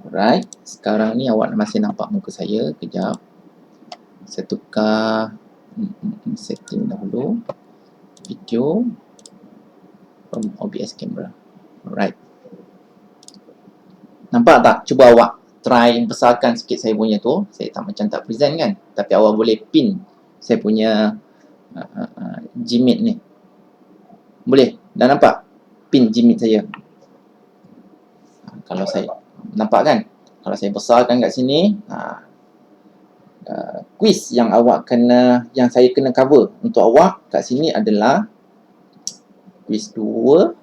Alright, sekarang ni awak masih nampak muka saya. Kejap, saya tukar setting dahulu. Video from OBS camera. Alright, nampak tak? Cuba awak try besarkan sikit saya punya tu. Saya tak macam tak present kan, tapi awak boleh pin saya punya Gmeet ni. Boleh? Dah nampak pin Gmeet saya? Kalau saya nampak kan, kalau saya besarkan kat sini, quiz yang awak kena, yang saya kena cover untuk awak kat sini adalah quiz 2,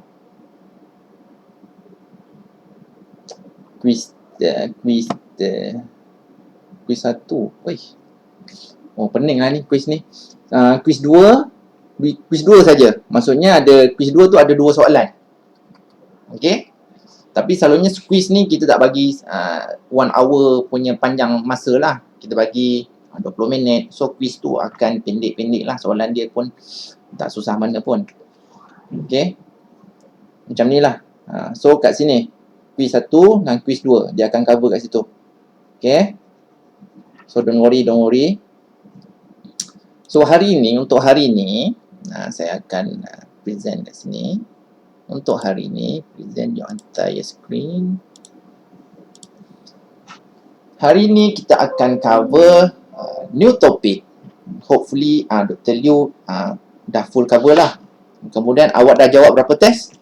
quiz 1. Oh, pening lah ni quiz ni. Quiz 2 saja. Maksudnya ada quiz 2 tu ada 2 soalan. Okey. Tapi selalunya quiz ni kita tak bagi 1 hour punya panjang masa lah. Kita bagi 20 minit. So quiz tu akan pendek-pendek lah. Soalan dia pun tak susah mana pun. Okey. Macam ni lah. So kat sini quiz 1 dan quiz 2 dia akan cover kat situ. Okey. So don't worry. So untuk hari ni saya akan present kat sini. Untuk hari ni, present your entire screen. Hari ni kita akan cover new topic. Hopefully Dr. Liu dah full cover lah. Kemudian awak dah jawab berapa test?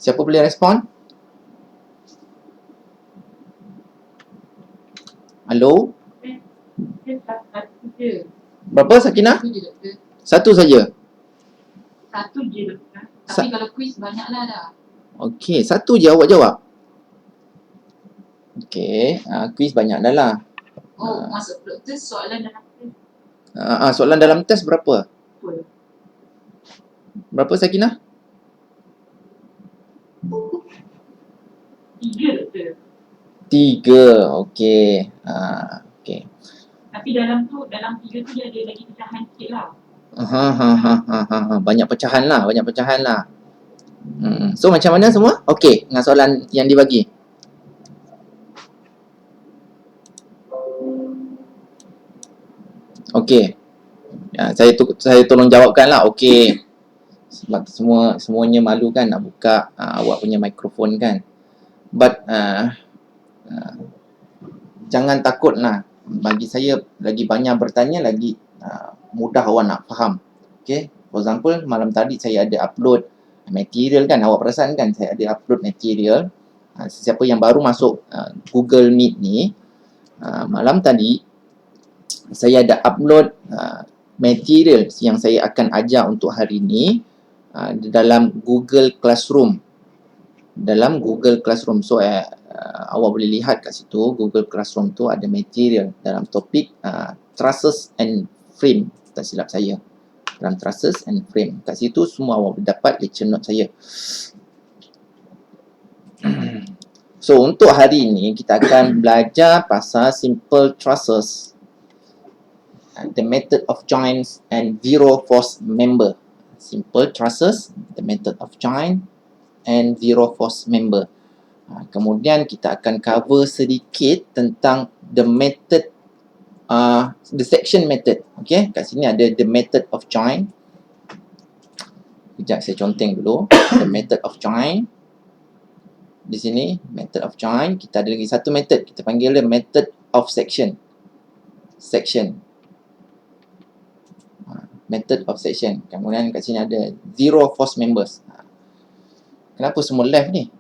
Siapa boleh respon? Halo? Berapa, Sakinah? Satu saja. Satu je. Tapi kalau quiz banyaklah dah. Okey, satu je awak jawab. Okey, quiz banyak dah lah. Masuk test soalan dalam test. Soalan dalam test berapa? Berapa, Sakinah? 3. Okey. Okey. Tapi dalam 3 tu dia ada lagi pecahan sikit lah. Banyak pecahan lah. So macam mana semua? Okey dengan soalan yang dibagi? Okey. Saya tolong jawabkan lah. Okey. Sebab semuanya malu kan nak buka awak punya mikrofon kan. But jangan takut lah. Bagi saya lagi banyak bertanya lagi mudah awak nak faham. Okay, for example malam tadi saya ada upload material kan, awak perasan kan saya ada upload material. Siapa yang baru masuk Google Meet ni, malam tadi saya ada upload material yang saya akan ajar untuk hari ni dalam Google Classroom. So awak boleh lihat kat situ Google Classroom tu ada material dalam topik trusses and frame, tak silap saya, dalam trusses and frame. Kat situ semua awak boleh dapat lecture note saya. So untuk hari ini kita akan belajar pasal simple trusses, the method of joins and zero force member. Simple trusses, the method of join and zero force member. Kemudian kita akan cover sedikit tentang the method, the section method. Okay, kat sini ada the method of join. Sekejap saya conteng dulu. The method of join. Di sini method of join. Kita ada lagi satu method, kita panggil dia method of section. Method of section. Kemudian kat sini ada zero force members. Kenapa semua left ni?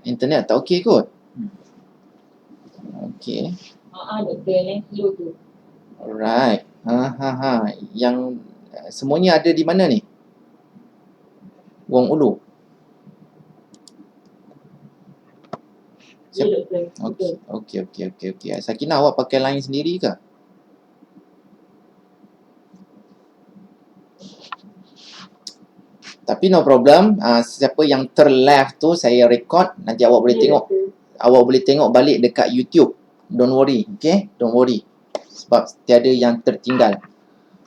Internet tak okey kot. Okey. Betul slow tu. Alright. Yang semuanya ada di mana ni? Wong Ulu. Okey. Sakinah, awak pakai line sendiri ke? Tapi no problem. Siapa yang terleft tu saya record, nanti awak boleh tengok. Awak boleh tengok balik dekat YouTube. Don't worry, okay? Don't worry. Sebab tiada yang tertinggal.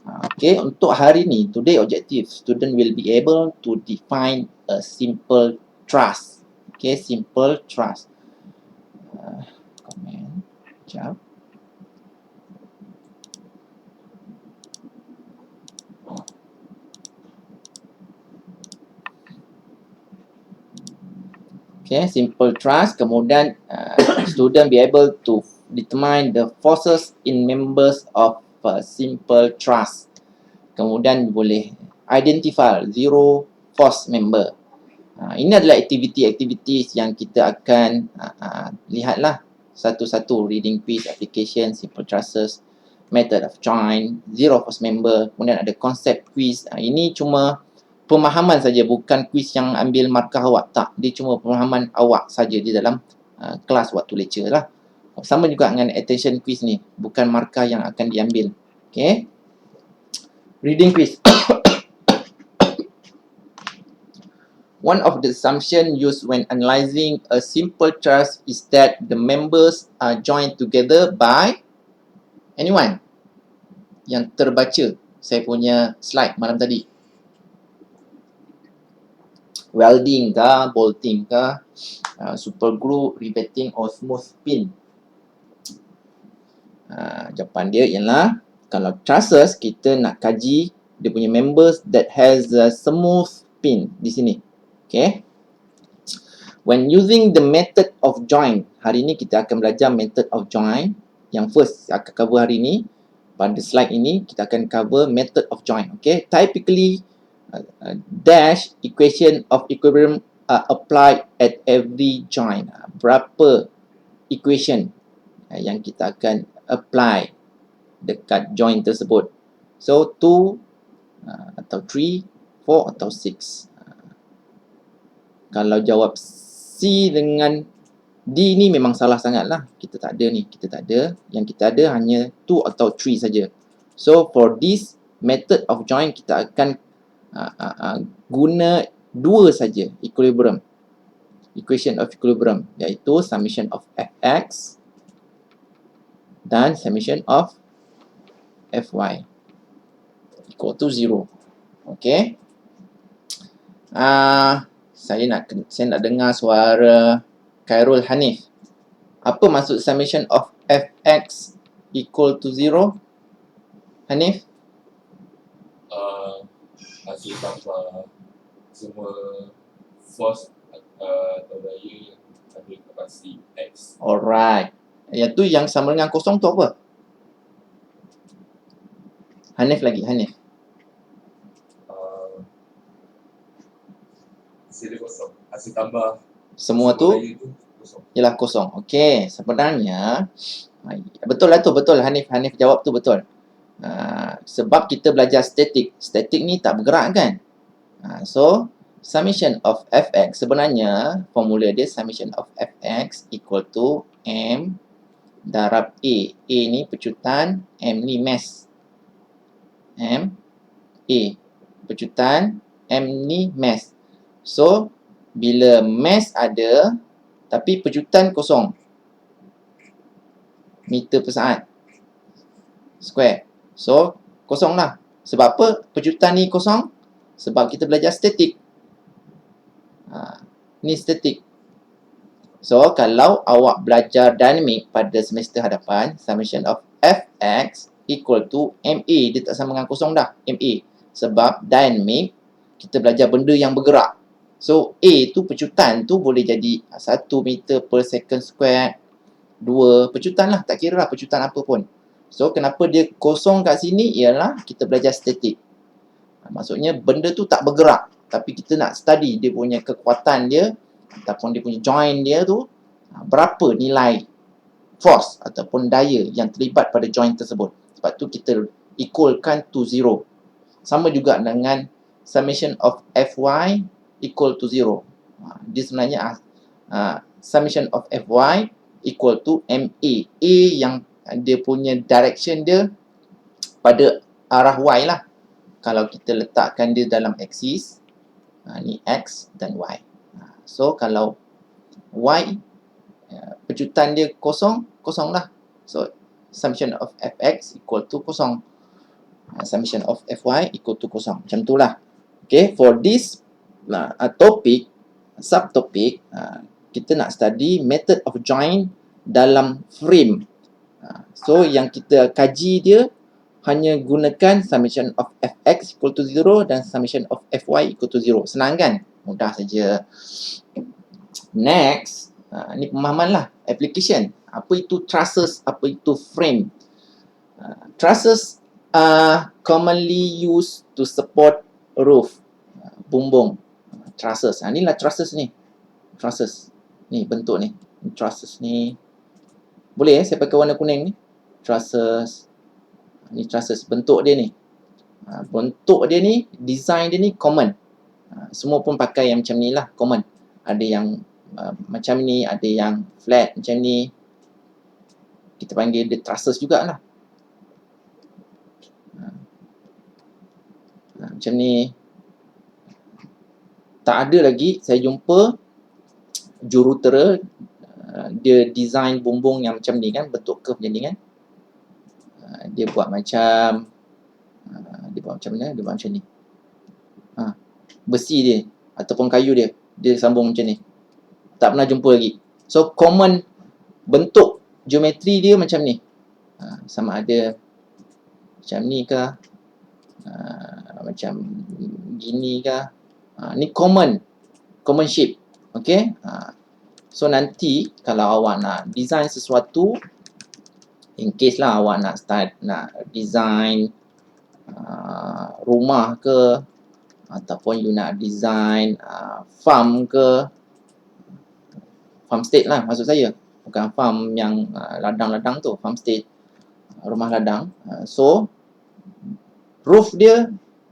Okay, untuk hari ni, today objective, student will be able to define a simple trust. Okay, simple trust. Comment. Sekejap. Okay, simple trust. Kemudian student be able to determine the forces in members of simple trust. Kemudian boleh identify zero force member. Ini adalah aktiviti-aktiviti yang kita akan lihatlah satu-satu. Reading quiz, application, simple trusts, method of join, zero force member, kemudian ada konsep quiz. Ini cuma pemahaman saja, bukan quiz yang ambil markah awak. Tak, dia cuma pemahaman awak saja di dalam kelas waktu lecture lah. Sama juga dengan attention quiz ni, bukan markah yang akan diambil. Okay. Reading quiz. One of the assumptions used when analyzing a simple trust is that the members are joined together by anyone yang terbaca saya punya slide malam tadi. Welding kah, bolting kah, super glue, riveting or smooth pin. Jawapan dia ialah kalau trusses kita nak kaji dia punya members that has a smooth pin di sini. Okay. When using the method of join, hari ni kita akan belajar method of join. Yang first akan cover hari ni. Pada slide ini kita akan cover method of join. Okay, typically dash equation of equilibrium are applied at every join. Berapa equation yang kita akan apply dekat join tersebut. So 2 atau 3, 4 atau 6. Kalau jawab C dengan D ni memang salah sangat lah. Kita tak ada ni. Kita tak ada. Yang kita ada hanya 2 atau 3 saja. So, for this method of join, kita akan guna 2 saja equilibrium. Equation of equilibrium. Iaitu summation of fx dan summation of fy equal to 0. Okay. Saya nak dengar suara Khairul Hanif. Apa maksud summation of fx equal to 0? Hanif? Hasil tambah semua force atau daya yang ada kapasiti X. Alright. Yang tu yang sama dengan kosong tu apa? Hanif lagi, Hanif. Hasil dia kosong. Hasil tambah Semua tu daya tu kosong. ialah kosong. Okey, sebenarnya betul lah tu, betul. Hanif jawab tu betul. Sebab kita belajar statik. Statik ni tak bergerak kan? So, summation of fx sebenarnya formula dia summation of fx equal to m darab a. A ni pecutan, m ni mass. M a pecutan, m ni mass. So, bila mass ada tapi pecutan kosong, meter per saat square. So, kosong lah. Sebab apa pecutan ni kosong? Sebab kita belajar statik. Ni statik. So, kalau awak belajar dynamic pada semester hadapan, summation of fx equal to ma. Dia tak sama dengan kosong dah, ma. Sebab dynamic, kita belajar benda yang bergerak. So, A tu pecutan tu boleh jadi 1 meter per second square, 2 pecutan lah, tak kira lah pecutan apa pun. So, kenapa dia kosong kat sini ialah kita belajar statik. Maksudnya benda tu tak bergerak, tapi kita nak study dia punya kekuatan dia ataupun dia punya join dia tu, berapa nilai force ataupun daya yang terlibat pada join tersebut. Sebab tu kita equalkan to 0. Sama juga dengan summation of fy equal to 0. Dia sebenarnya summation of fy equal to ma. A yang dia punya direction dia pada arah y lah. Kalau kita letakkan dia dalam axis, ni x dan y. So, kalau y pecutan dia kosong, kosong lah. So, summation of fx equal to kosong. summation of Fy equal to kosong. Macam tu lah. Okay, for this topic, subtopic, kita nak study method of join dalam frame. So, yang kita kaji dia hanya gunakan summation of Fx equal to 0 dan summation of Fy equal to 0. Senang kan? Mudah saja. Next, ni pemahaman lah, application. Apa itu trusses, apa itu frame. Trusses are commonly used to support roof, bumbung. Trusses, inilah trusses ni. Trusses, ni bentuk ni. Trusses ni, boleh saya pakai warna kuning ni. Trusses, ni trusses, bentuk dia ni. Bentuk dia ni, design dia ni common. Semua pun pakai yang macam ni lah, common. Ada yang macam ni, ada yang flat macam ni. Kita panggil dia trusses jugalah. Macam ni. Tak ada lagi saya jumpa jurutera dia design bumbung yang macam ni kan, bentuk curve macam ni kan. Dia buat macam mana? Dia buat macam ni. Besi dia ataupun kayu dia sambung macam ni. Tak pernah jumpa lagi. So common bentuk geometri dia macam ni. Sama ada macam ni ke, macam gini ke. Ni common shape. Okay. So nanti kalau awak nak design sesuatu, in case lah awak nak design rumah ke, ataupun you nak design farm ke, farm state lah maksud saya, bukan farm yang ladang-ladang tu, farm state, rumah ladang. So roof dia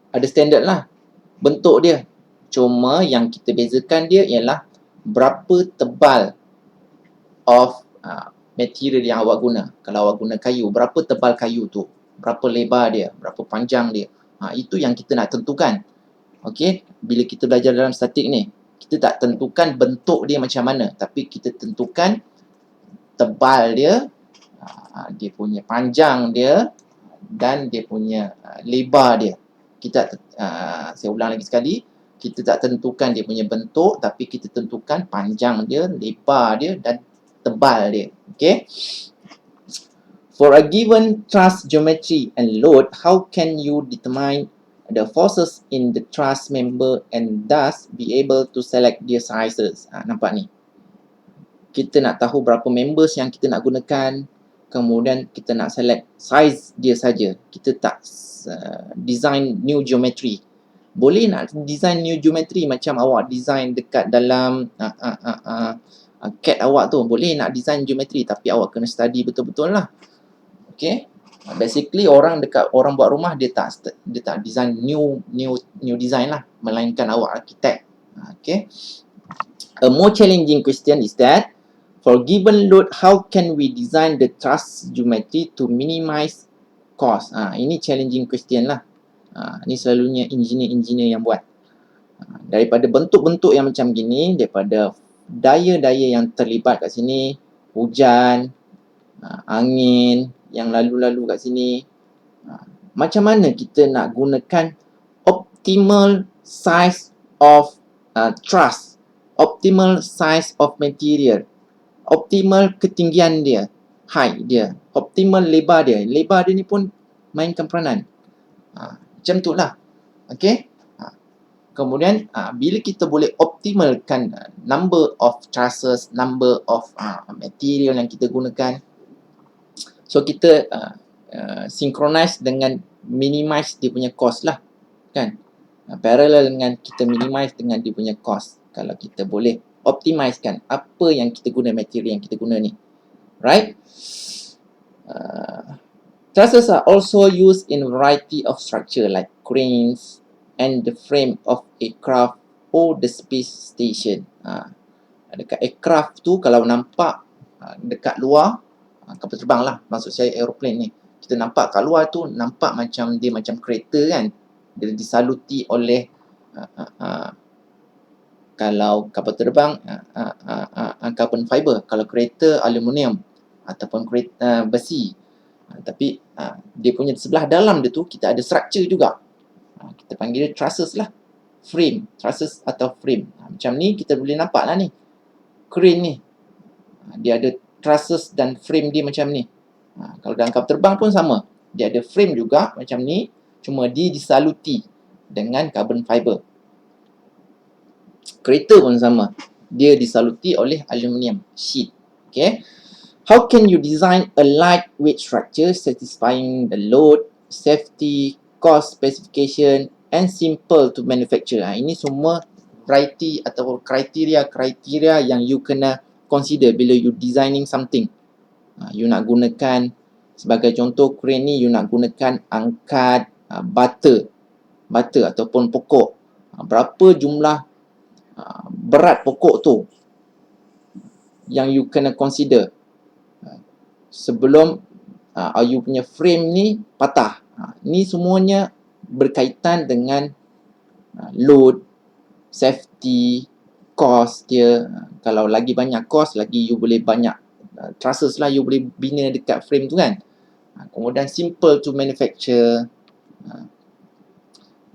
ada standard lah, bentuk dia. Cuma yang kita bezakan dia ialah berapa tebal of material yang awak guna. Kalau awak guna kayu, berapa tebal kayu tu, berapa lebar dia, berapa panjang dia. Itu yang kita nak tentukan. Okey, bila kita belajar dalam statik ni, kita tak tentukan bentuk dia macam mana, tapi kita tentukan tebal dia, dia punya panjang dia, dan dia punya lebar dia. Saya ulang lagi sekali, kita tak tentukan dia punya bentuk, tapi kita tentukan panjang dia, lebar dia, dan tebal dia. Okay. For a given truss geometry and load, how can you determine the forces in the truss member and thus be able to select their sizes? Nampak ni. Kita nak tahu berapa members yang kita nak gunakan, kemudian kita nak select size dia saja. Kita tak design new geometry. Boleh nak design new geometry macam awak design dekat dalam CAD awak tu. Boleh nak design geometry, tapi awak kena study betul-betul lah. Okay. Basically orang buat rumah dia tak design new design lah, melainkan awak arkitek. Okay. A more challenging question is that for given load, how can we design the truss geometry to minimize cost? Ini challenging question lah. Ini selalunya engineer yang buat. Daripada bentuk-bentuk yang macam gini, daripada daya-daya yang terlibat kat sini, hujan, angin yang lalu-lalu kat sini, macam mana kita nak gunakan optimal size of truss, optimal size of material, optimal ketinggian dia, height dia, optimal lebar dia. Lebar dia ni pun mainkan peranan. Macam tu lah. Okay. Kemudian bila kita boleh optimalkan number of trusses, number of material yang kita gunakan, so kita synchronize dengan minimize dia punya cost lah, kan. Parallel dengan kita minimize dengan dia punya cost. Kalau kita boleh optimizekan apa yang kita guna, material yang kita guna ni, right? Trusses are also used in variety of structure like cranes and the frame of aircraft or the space station. Dekat aircraft tu kalau nampak dekat luar, kapal terbang lah, maksud saya aeroplane ni, kita nampak kat luar tu nampak macam dia macam kereta kan. Dia disaluti oleh kalau kapal terbang carbon fiber, kalau kereta aluminium ataupun kereta besi. Tapi dia punya sebelah dalam dia tu kita ada structure juga. Kita panggil dia trusses lah. Frame, trusses atau frame. Macam ni kita boleh nampak lah ni. Crane ni. Dia ada trusses dan frame dia macam ni. Kalau dalam kapal terbang pun sama. Dia ada frame juga macam ni. Cuma dia disaluti dengan carbon fiber. Kereta pun sama. Dia disaluti oleh aluminium sheet. Okay. How can you design a lightweight structure satisfying the load, safety, cost specification and simple to manufacture? Ini semua variety atau kriteria yang you kena consider bila you designing something. You nak gunakan, sebagai contoh crane ni, you nak gunakan angkat bata ataupun pokok. Berapa jumlah berat pokok tu yang you kena consider sebelum you punya frame ni patah. Ni semuanya berkaitan dengan load, safety, cost dia. Kalau lagi banyak cost, lagi you boleh banyak trusses lah you boleh bina dekat frame tu kan. Kemudian simple to manufacture.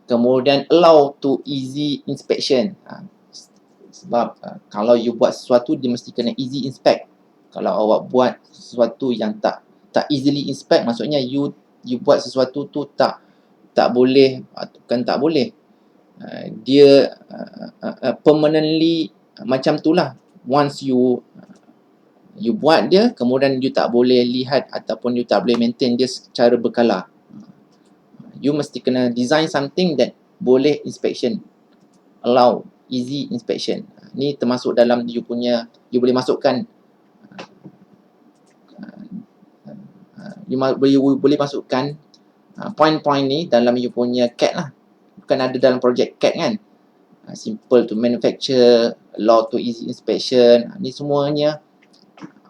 Kemudian allow to easy inspection. Sebab kalau you buat sesuatu, dia mesti kena easy inspect. Kalau awak buat sesuatu yang tak easily inspect, maksudnya you buat sesuatu tu tak boleh, bukan tak boleh, dia permanently macam tu lah. Once you buat dia, kemudian you tak boleh lihat ataupun you tak boleh maintain dia secara berkala. You mesti kena design something that boleh inspection, allow easy inspection. Ni termasuk dalam you punya, you boleh masukkan boleh masukkan point-point ni dalam you punya CAD lah. Bukan ada dalam project CAD kan. Simple to manufacture, allow to easy inspection. Ni semuanya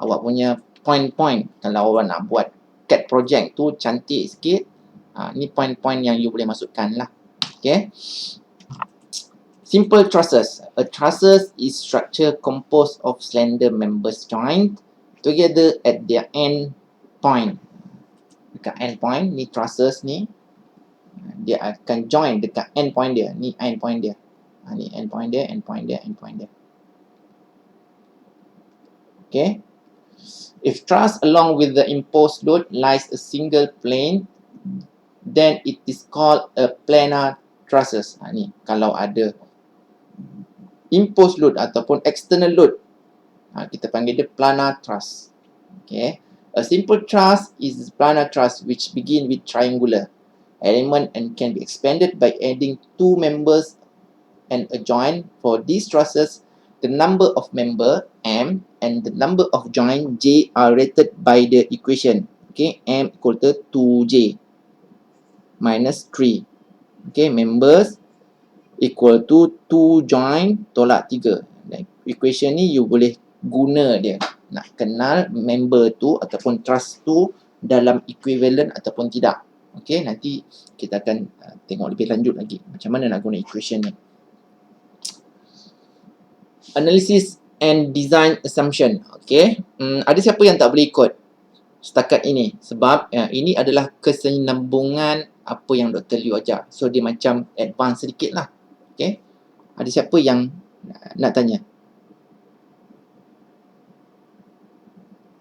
awak punya point-point. Kalau awak nak buat CAD project tu cantik sikit, ni point-point yang you boleh masukkan lah. Okay. Simple trusses. A trusses is structure composed of slender members joined together at their end point. Dekat end point, ni trusses ni, dia akan join dekat end point dia. Ni end point dia. Ni end point dia, end point dia, end point dia. Okay. If truss along with the imposed load lies a single plane, then it is called a planar trusses. Ni kalau ada imposed load ataupun external load, kita panggil dia planar truss. Okay. A simple truss is planar truss which begin with triangular element and can be expanded by adding two members and a joint. For these trusses, the number of member M and the number of joint J are rated by the equation. Okay, M equal to 2J minus 3. Okay, members equal to 2 joint tolak 3. Equation ni you boleh guna dia nak kenal member tu ataupun truss tu dalam equivalent ataupun tidak. Okay, nanti kita akan tengok lebih lanjut lagi macam mana nak guna equation ni. Analysis and design assumption. Okay, ada siapa yang tak boleh ikut setakat ini? Sebab ini adalah kesinambungan apa yang Dr. Liu ajar. So dia macam advance sedikit lah. Okay, ada siapa yang nak tanya?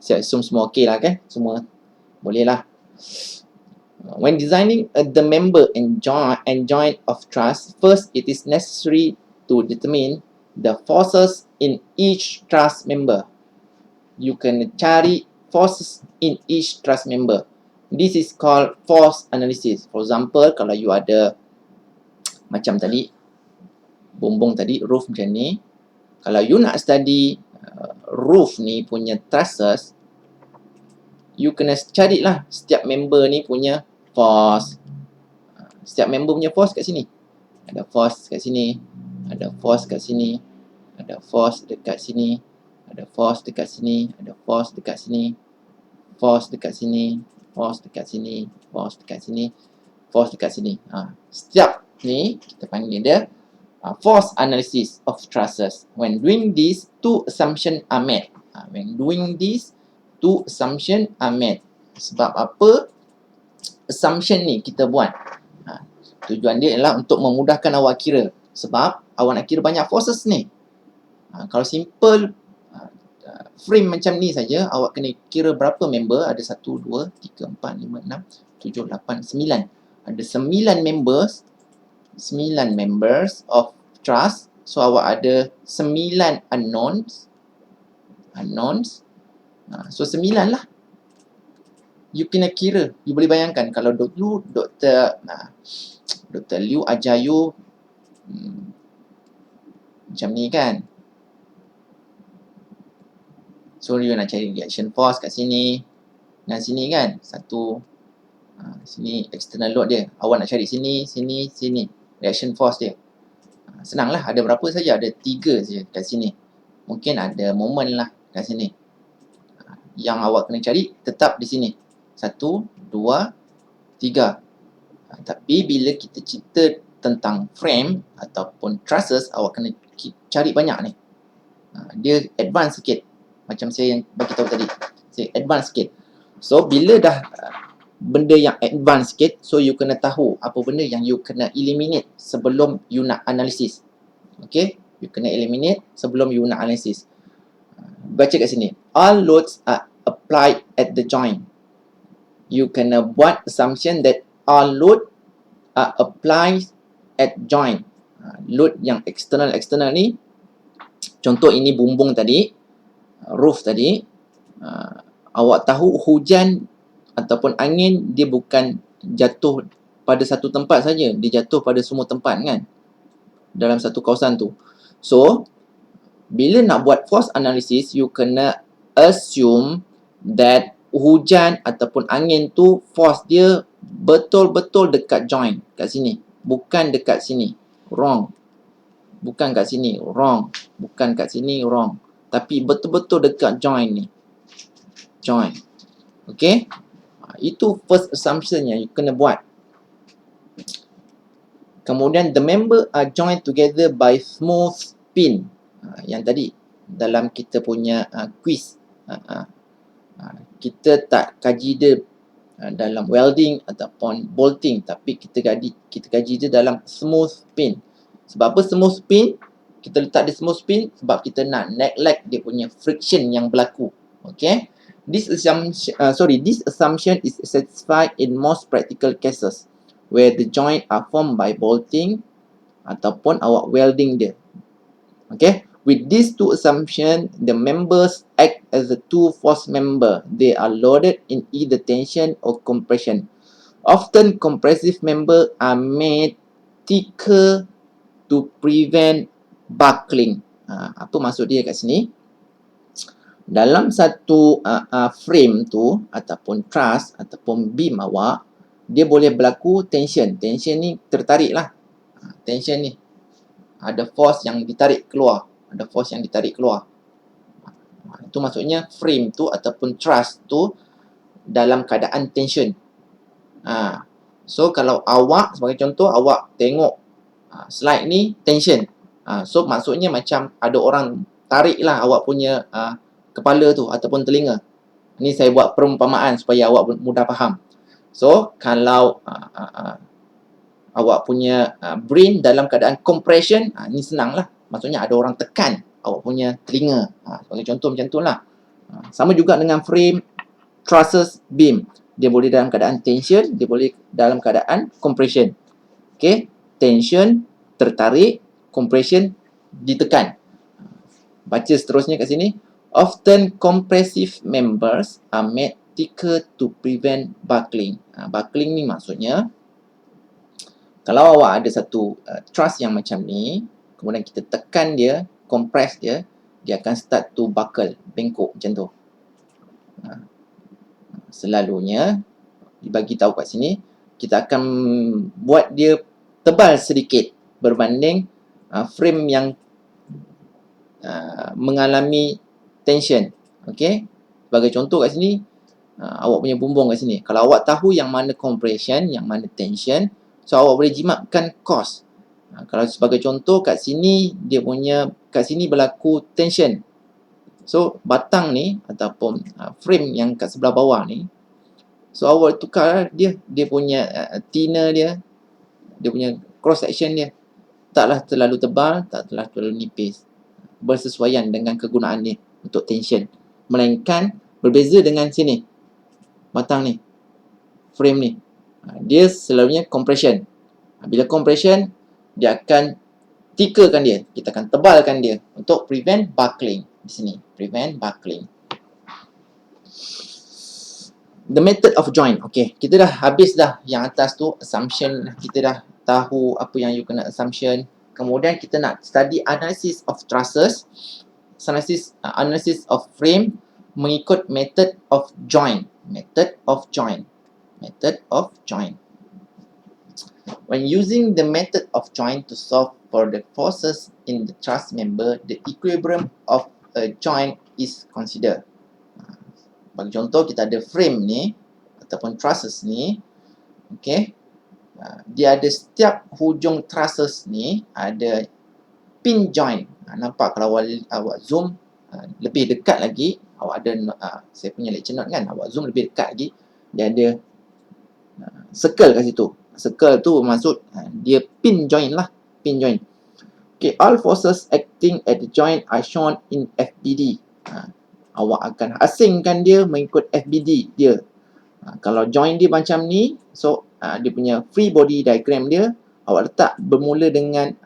Saya assume semua okey lah kan? Semua boleh lah. When designing the member and joint of truss, first it is necessary to determine the forces in each truss member. You can cari forces in each truss member. This is called force analysis. For example, kalau you ada macam tadi, bumbung tadi, roof macam ni. Kalau you nak study roof ni punya trusses, you kena carilah setiap member ni punya force. Setiap member punya force kat sini. Ada force kat sini, ada force kat sini, ada force dekat sini, ada force dekat sini, ada force dekat sini, force dekat sini, force dekat sini, force dekat sini, force dekat sini. Setiap ni kita panggil dia force analysis of trusses. When doing this, two assumptions are met. When doing this, two assumptions are met. Sebab apa assumption ni kita buat? Tujuan dia ialah untuk memudahkan awak kira. Sebab awak nak kira banyak forces ni. Kalau simple frame macam ni saja, awak kena kira berapa member? Ada 1, 2, 3, 4, 5, 6, 7, 8, 9. Ada 9 members. 9 members of trust. So awak ada 9 unknowns. So 9 lah. You kena kira. You boleh bayangkan kalau dulu Dr. Liu ajar you macam ni kan. So you nak cari reaction force kat sini dan sini kan. Sini external load dia. Awak nak cari sini, sini, sini. Reaction force dia. Senanglah, ada berapa saja? Ada 3 saja kat sini. Mungkin ada moment lah kat sini. Yang awak kena cari tetap di sini. 1, 2, 3. Tapi bila kita cerita tentang frame ataupun trusses, awak kena cari banyak ni. Dia advance sikit. Macam saya yang bagi tahu tadi. Saya advance sikit. So bila dah benda yang advance sikit, so you kena tahu apa benda yang you kena eliminate sebelum you nak analisis. Okay? You kena eliminate sebelum you nak analisis. Baca kat sini. All loads are applied at the joint. You kena buat assumption that all load are applied at joint. Load yang external ni, contoh ini bumbung tadi, roof tadi, awak tahu hujan ataupun angin dia bukan jatuh pada satu tempat saja, dia jatuh pada semua tempat kan, dalam satu kawasan tu. So bila nak buat force analysis, you kena assume that hujan ataupun angin tu force dia betul-betul dekat joint kat sini, bukan dekat sini. Wrong. Bukan kat sini. Wrong. Bukan kat sini. Wrong. Tapi betul-betul dekat joint ni. Joint. Okay? Itu first assumption yang you kena buat. Kemudian the member are joined together by smooth pin. Yang tadi dalam kita punya quiz. Kita tak kaji dia dalam welding ataupun bolting, tapi kita kaji dia dalam smooth pin. Sebab apa smooth pin? Kita letak dia smooth pin sebab kita nak neglect dia punya friction yang berlaku. Okay? This assumption is satisfied in most practical cases where the joint are formed by bolting ataupun awak welding dia. Okay? With these two assumptions, the members act as the two force member. They are loaded in either tension or compression. Often, compressive members are made thicker to prevent buckling. Apa maksud dia kat sini? Dalam satu frame tu ataupun truss ataupun beam awak, dia boleh berlaku tension. Tension ni tertarik lah. Tension ni ada force yang ditarik keluar. Ada force yang ditarik keluar. Itu maksudnya frame tu ataupun truss tu dalam keadaan tension. So kalau awak, sebagai contoh, awak tengok slide ni tension. So maksudnya macam ada orang tarik lah awak punya kepala tu ataupun telinga. Ni saya buat perumpamaan supaya awak mudah faham. So kalau awak punya brain dalam keadaan compression, ni senang lah. Maksudnya ada orang tekan awak punya telinga. Sebagai contoh macam tu lah. Sama juga dengan frame, trusses, beam. Dia boleh dalam keadaan tension, dia boleh dalam keadaan compression. Okay? Tension, tertarik, compression, ditekan. Baca seterusnya kat sini. Often compressive members are made thicker to prevent buckling. Buckling ni maksudnya, kalau awak ada satu truss yang macam ni, kemudian kita tekan dia, compress dia, dia akan start to buckle, bengkok macam tu. Selalunya, dibagi tahu kat sini, kita akan buat dia tebal sedikit berbanding frame yang mengalami tension. Okay? Sebagai contoh kat sini, awak punya bumbung kat sini. Kalau awak tahu yang mana compression, yang mana tension, so awak boleh jimatkan cost. Kalau sebagai contoh kat sini dia punya kat sini berlaku tension. So batang ni ataupun frame yang kat sebelah bawah ni So awak tukar dia punya thinner dia punya cross section dia taklah terlalu tebal, taklah terlalu nipis, bersesuaian dengan kegunaan dia untuk tension, melainkan berbeza dengan sini batang ni, frame ni, dia selalunya compression. Bila compression, dia akan tikakan dia, kita akan tebalkan dia untuk prevent buckling di sini, prevent buckling. The method of joint. Okay, kita dah habis dah yang atas tu, assumption. Kita dah tahu apa yang you kena assumption. Kemudian kita nak study analysis of trusses, analysis of frame mengikut method of joint. Method of joint. Method of joint. When using the method of joint to solve for the forces in the truss member, the equilibrium of a joint is considered. Bagi contoh, kita ada frame ni ataupun trusses ni, okay, dia ada setiap hujung trusses ni ada pin joint. Nampak kalau awak zoom lebih dekat lagi, awak ada saya punya lecture note kan, awak zoom lebih dekat lagi, dia ada circle kat situ. Circle tu maksud dia pin joint lah, pin joint. Okay, all forces acting at the joint are shown in FBD. Awak akan asingkan dia mengikut FBD dia. Kalau joint dia macam ni, so dia punya free body diagram dia, awak letak bermula dengan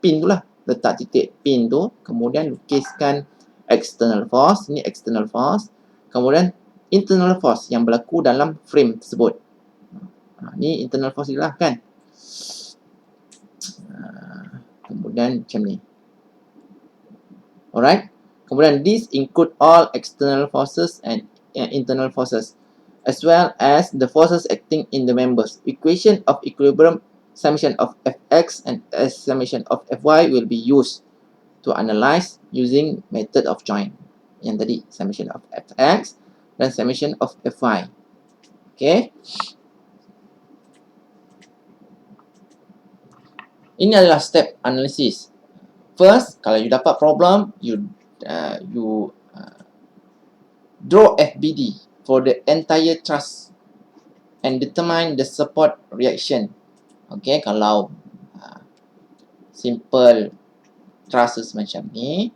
pin tu lah. Letak titik pin tu, kemudian lukiskan external force, ni external force, kemudian internal force yang berlaku dalam frame tersebut. Ni internal force dia lah kan. Kemudian macam ni. Alright. Kemudian this include all external forces and internal forces, as well as the forces acting in the members. Equation of equilibrium, summation of Fx and summation of Fy will be used to analyze using method of joint. Yang tadi, summation of Fx dan summation of Fy. Okay. Ini adalah step analysis. First, kalau you dapat problem, you draw FBD for the entire truss and determine the support reaction. Okay, kalau simple trusses macam ni,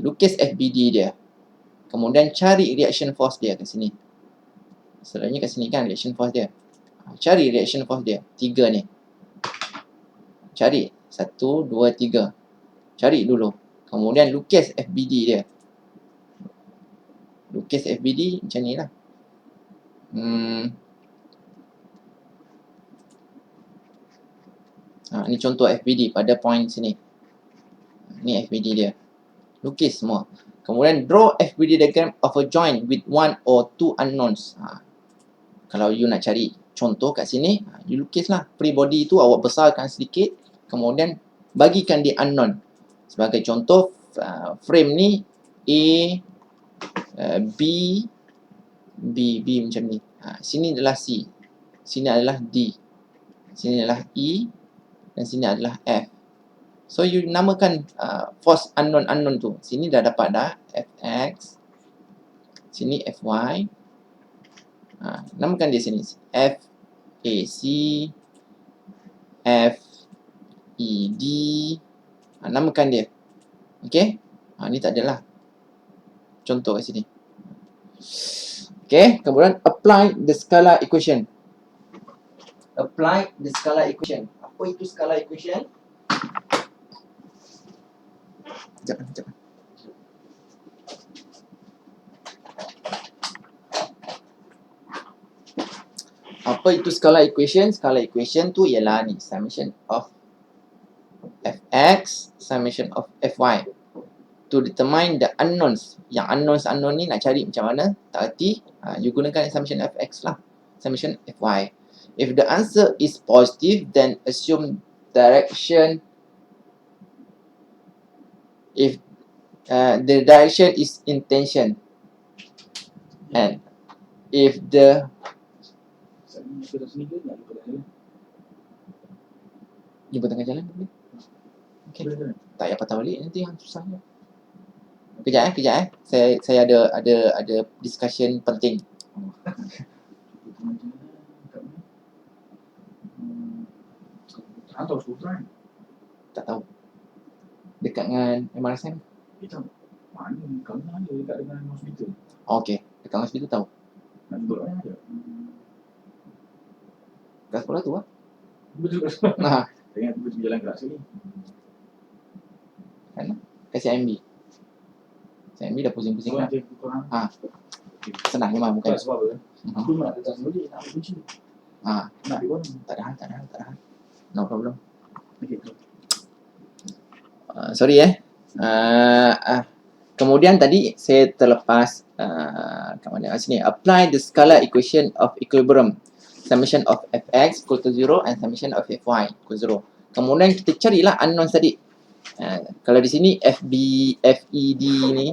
lukis FBD dia, kemudian cari reaction force dia kat sini. Selalunya kat sini kan reaction force dia. Cari reaction force dia, 3 ni. Cari 1, 2, 3. Cari dulu. Kemudian lukis FBD dia. Lukis FBD macam ni lah. Ni contoh FBD pada point sini. Ni FBD dia. Lukis semua. Kemudian draw FBD diagram of a joint with 1 or 2 unknowns. Kalau you nak cari contoh kat sini, you lukislah. Free body tu awak besarkan sedikit. Kemudian bagikan dia unknown. Sebagai contoh, frame ni A, B macam ni. Sini adalah C. Sini adalah D. Sini adalah E. Dan sini adalah F. So, you namakan force unknown tu. Sini dah dapat dah. Fx. Sini Fy. Namakan dia sini. F, A, C. F, E, D. Namakan dia. Okay. Ni tak adalah. Contoh kat sini. Okay. Kemudian apply the scalar equation. Apply the scalar equation. Apa itu scalar equation? Sekejap. Apa itu scalar equation? Scalar equation tu ialah ni, summation of Fx, summation of Fy. To determine the unknowns. Yang unknown ni nak cari macam mana? Tak erti. You gunakan summation Fx lah. Summation Fy. If the answer is positive, then assume direction. If the direction is in tension. And if the jumpa tengah jalan boleh? Okay. Tak payah patah balik nanti yang susahnya. Kejap. Saya ada discussion penting. Hantar school drive. Tak tahu. Dekat dengan MRSM? Kita mana kami ada dekat dengan hospital. Oh, okey. Dekat hospital tahu. Nak duduk mana ada. Dekat sekolah tu lah. Betul. Nah, Dengan tiba-tiba jalan gerak sekali. kat CIMB. CIMB dah pusing-pusing Korang lah. je korang. Senang je mah bukan. Sebab apa? Aku nak datang sendiri, nak ambil kunci. Ha, Nak ambil korang. tak ada hal. No problem. Okay, tu. Sorry kemudian tadi saya terlepas kat mana sini. Apply the scalar equation of equilibrium. Summation of fx equal to 0 and summation of fy equal to 0. Kemudian kita carilah unknowns tadi. Kalau di sini FB, FED ni,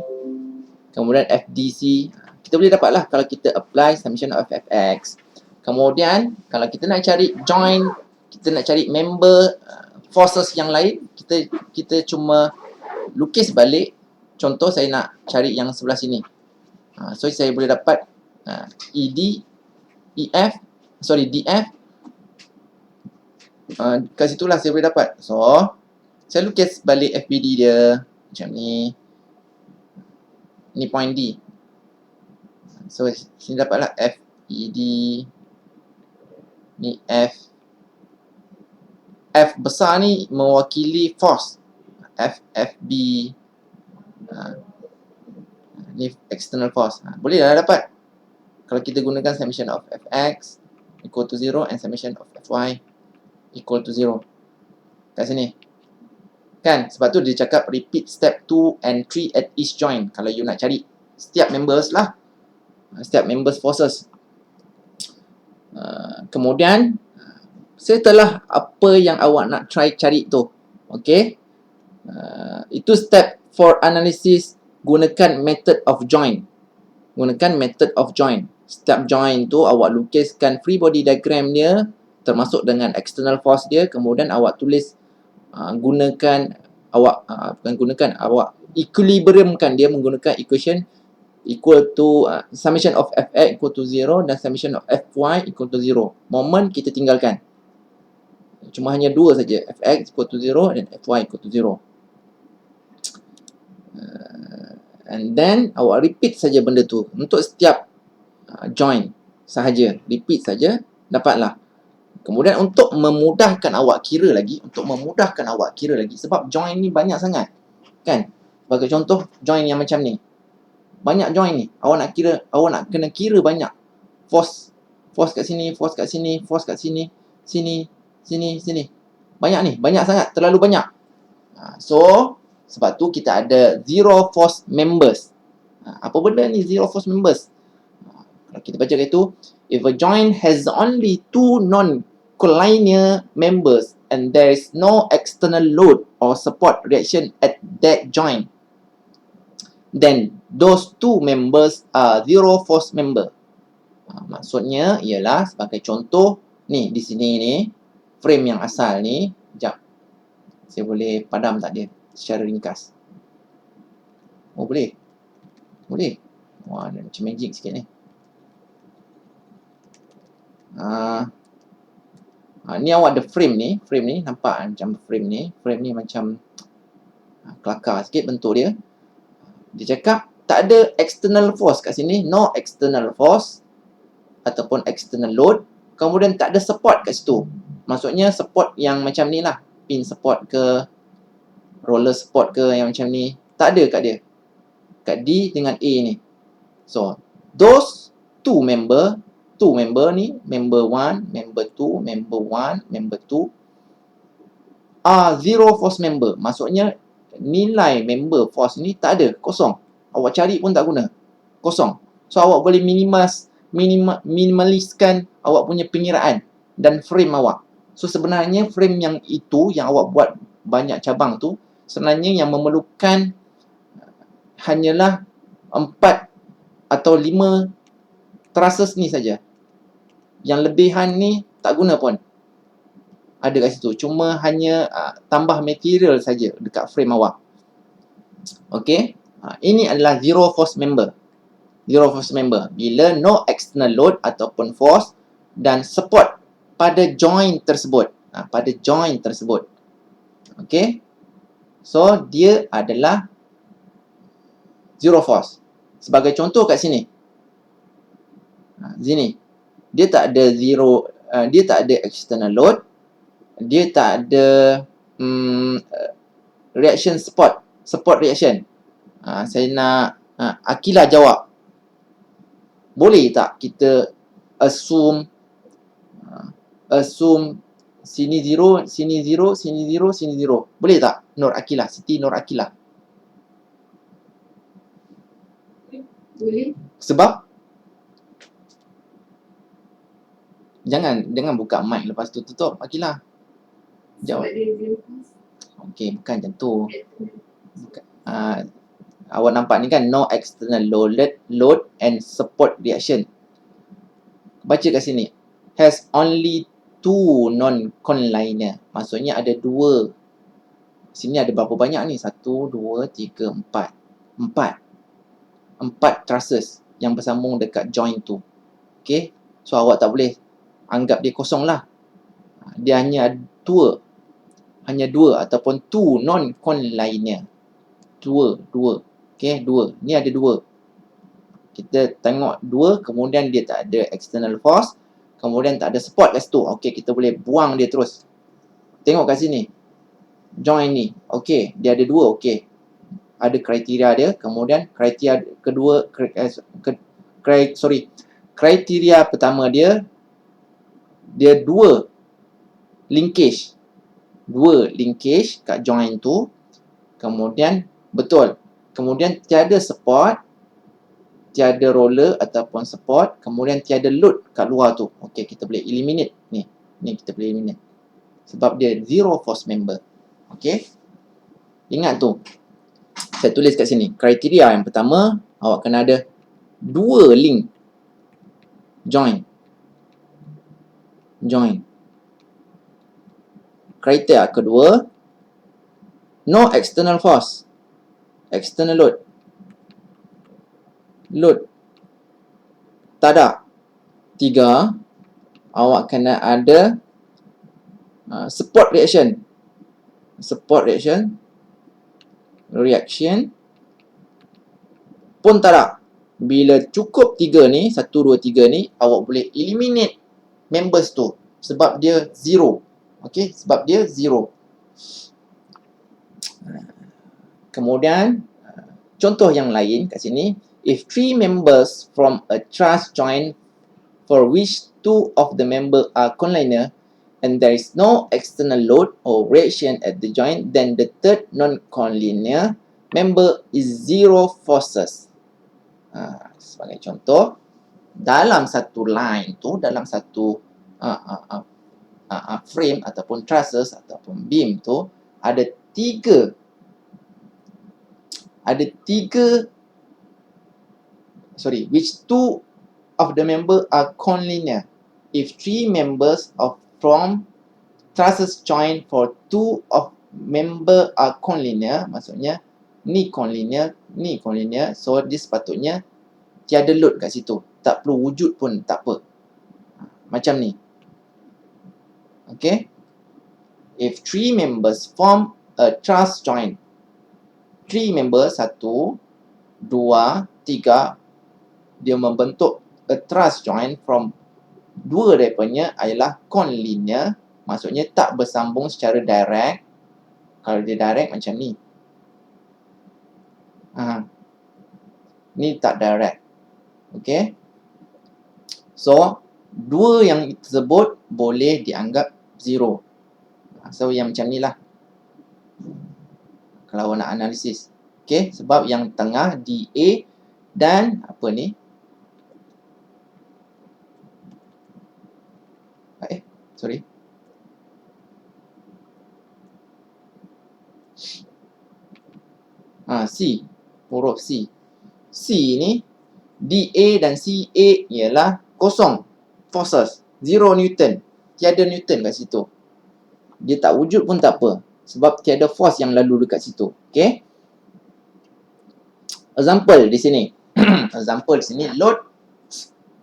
kemudian FDC, kita boleh dapatlah kalau kita apply summation of fx. Kemudian kalau kita nak cari join, kita nak cari member forces yang lain, kita cuma lukis balik. Contoh saya nak cari yang sebelah sini. So saya boleh dapat ED, EF, DF. Kat situlah saya boleh dapat. So saya lukis balik FBD dia macam ni. Ni point D. So sini dapatlah FED. Ni F. F besar ni mewakili force. FB. Ni external force. Boleh lah dapat. Kalau kita gunakan summation of Fx equal to 0 and summation of Fy equal to 0. Kat sini. Kan? Sebab tu dia cakap repeat step 2 and 3 at each joint. Kalau you nak cari setiap members lah. Setiap members forces. Kemudian setelah apa yang awak nak try cari tu. Okay. Itu step for analysis. Gunakan method of join. Gunakan method of join. Setiap join tu awak lukiskan free body diagram dia, termasuk dengan external force dia. Kemudian awak tulis awak equilibriumkan dia menggunakan equation equal to summation of Fx equal to 0 dan summation of Fy equal to 0. Moment kita tinggalkan. Cuma hanya dua saja, Fx equal to 0 dan Fy equal to 0. And then awak repeat saja benda tu untuk setiap join sahaja, repeat saja, dapatlah. Kemudian untuk memudahkan awak kira lagi, sebab join ni banyak sangat, kan? Sebagai contoh, join yang macam ni, banyak join ni, awak nak kena kira banyak force kat sini, force kat sini, force kat sini, sini, banyak ni, banyak sangat, terlalu banyak. So sebab tu kita ada zero force members. Apa benda ni zero force members? Kalau kita baca itu, if a joint has only two non-collinear members and there is no external load or support reaction at that joint, then those two members are zero force member. Maksudnya ialah sebagai contoh ni di sini ni, frame yang asal ni, sekejap. Saya boleh padam tak dia secara ringkas? Oh, boleh. Wah, ada macam magic sikit ni. Ni awak ada frame ni nampak macam frame ni macam kelakar sikit bentuk dia. Dia cakap tak ada external force kat sini, no external force ataupun external load. Kemudian tak ada support kat situ. Maksudnya support yang macam ni lah, pin support ke, roller support ke yang macam ni, tak ada kat dia. Kat D dengan A ni. So, those two member ni, member 1, member 2, member 1, member 2 are zero force member. Maksudnya nilai member force ni tak ada, kosong. Awak cari pun tak guna, kosong. So awak boleh minimaliskan awak punya pengiraan dan frame awak. So sebenarnya frame yang itu yang awak buat banyak cabang tu, sebenarnya yang memerlukan hanyalah 4 atau 5 trusses ni saja. Yang lebihan ni tak guna pun. Ada kat situ. Cuma hanya tambah material saja dekat frame awak. Okey. Ini adalah zero force member. Zero force member. Bila no external load ataupun force dan support pada joint tersebut. pada join tersebut. Okay. So, dia adalah zero force. Sebagai contoh kat sini. Sini. Dia tak ada dia tak ada external load. Dia tak ada reaction support reaction. Saya nak Akila jawab. Boleh tak kita assume sini 0, sini 0, sini 0, sini 0. Boleh tak? Nur Akila, Siti Nur Akila. Boleh. Sebab jangan buka mic lepas tu tutup Akila. Jawab. Sebab dia zero force. Okey, bukan macam tu. Awak nampak ni kan, no external load and support reaction. Baca kat sini. Has only 2 non-collinear. Maksudnya ada 2. Sini ada berapa banyak ni? 1, 2, 3, 4. 4 trusses yang bersambung dekat joint tu. Okay. So, awak tak boleh anggap dia kosong lah. Dia hanya 2. Hanya 2 ataupun 2 non-collinear. 2. Okay, 2. Ni ada 2. Kita tengok 2, kemudian dia tak ada external force, kemudian tak ada support kat situ. Okay, kita boleh buang dia terus. Tengok kat sini. Join ni. Okay, dia ada 2. Okay. Ada kriteria dia. Kemudian kriteria kedua, kriteria pertama dia 2 linkage. 2 linkage kat join tu. Kemudian, betul. Kemudian tiada support, tiada roller ataupun support, kemudian tiada load kat luar tu. Okey, kita boleh eliminate ni. Ni kita boleh eliminate. Sebab dia zero force member. Okey. Ingat tu. Saya tulis kat sini. Kriteria yang pertama, awak kena ada 2 link join. Kriteria kedua, no external force. External load. Tak ada. 3, awak kena ada support reaction. Reaction pun tak ada. Bila cukup 3 ni, 1, 2, 3 ni, awak boleh eliminate members tu. Sebab dia 0. Okay, sebab dia 0. Kemudian, contoh yang lain kat sini. If 3 members from a truss join for which 2 of the member are collinear and there is no external load or reaction at the joint, then the third non-collinear member is zero forces. Sebagai contoh, dalam satu line tu, dalam satu frame ataupun trusses ataupun beam tu, ada 3 which 2 of the member are collinear. If 3 members from trusses join for 2 of member are collinear, maksudnya ni collinear, so dia sepatutnya tiada load kat situ. Tak perlu wujud pun tak apa. Macam ni. Okay. If 3 members form a truss join, 3 members, 1, 2, 3, dia membentuk a truss joint from 2 daripadanya adalah collinear, maksudnya tak bersambung secara direct. Kalau dia direct macam ni. Ni tak direct. Okay. So, 2 yang tersebut boleh dianggap 0. So, yang macam ni lah. Kalau awak nak analisis. Okay. Sebab yang tengah DA dan apa ni? Sorry. C. Huruf C. C ni, DA dan CA ialah kosong. Forces. 0 Newton. Tiada Newton kat situ. Dia tak wujud pun tak apa. Sebab tiada force yang lalu dekat situ. Okay. Example di sini. Example di sini. Load.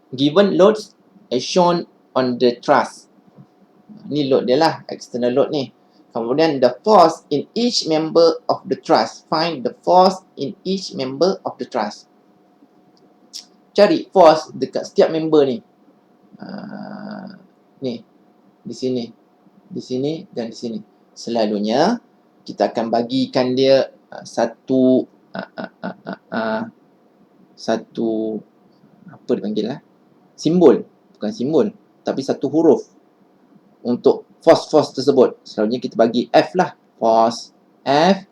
Given loads as shown on the truss. Ni load dia lah, external load ni. Kemudian the force in each member of the truss. Find the force in each member of the truss. Cari force dekat setiap member ni. Ni, di sini, di sini dan di sini. Selalunya kita akan bagikan dia satu apa dipanggil lah? Simbol, bukan simbol, tapi satu huruf untuk force tersebut. Selalunya kita bagi F lah. Force F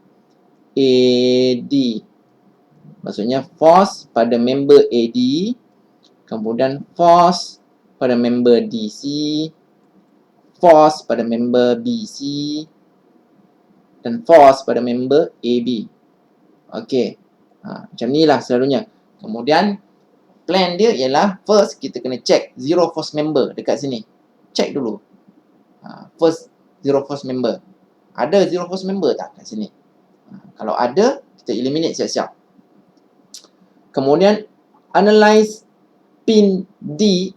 AD. Maksudnya force pada member AD, kemudian force pada member DC, force pada member BC, dan force pada member AB. Okey. Macam ni lah selalunya. Kemudian plan dia ialah first kita kena check zero force member dekat sini. Check dulu. First zero force member. Ada zero force member tak kat sini? Kalau ada, kita eliminate siap-siap. Kemudian analyze pin D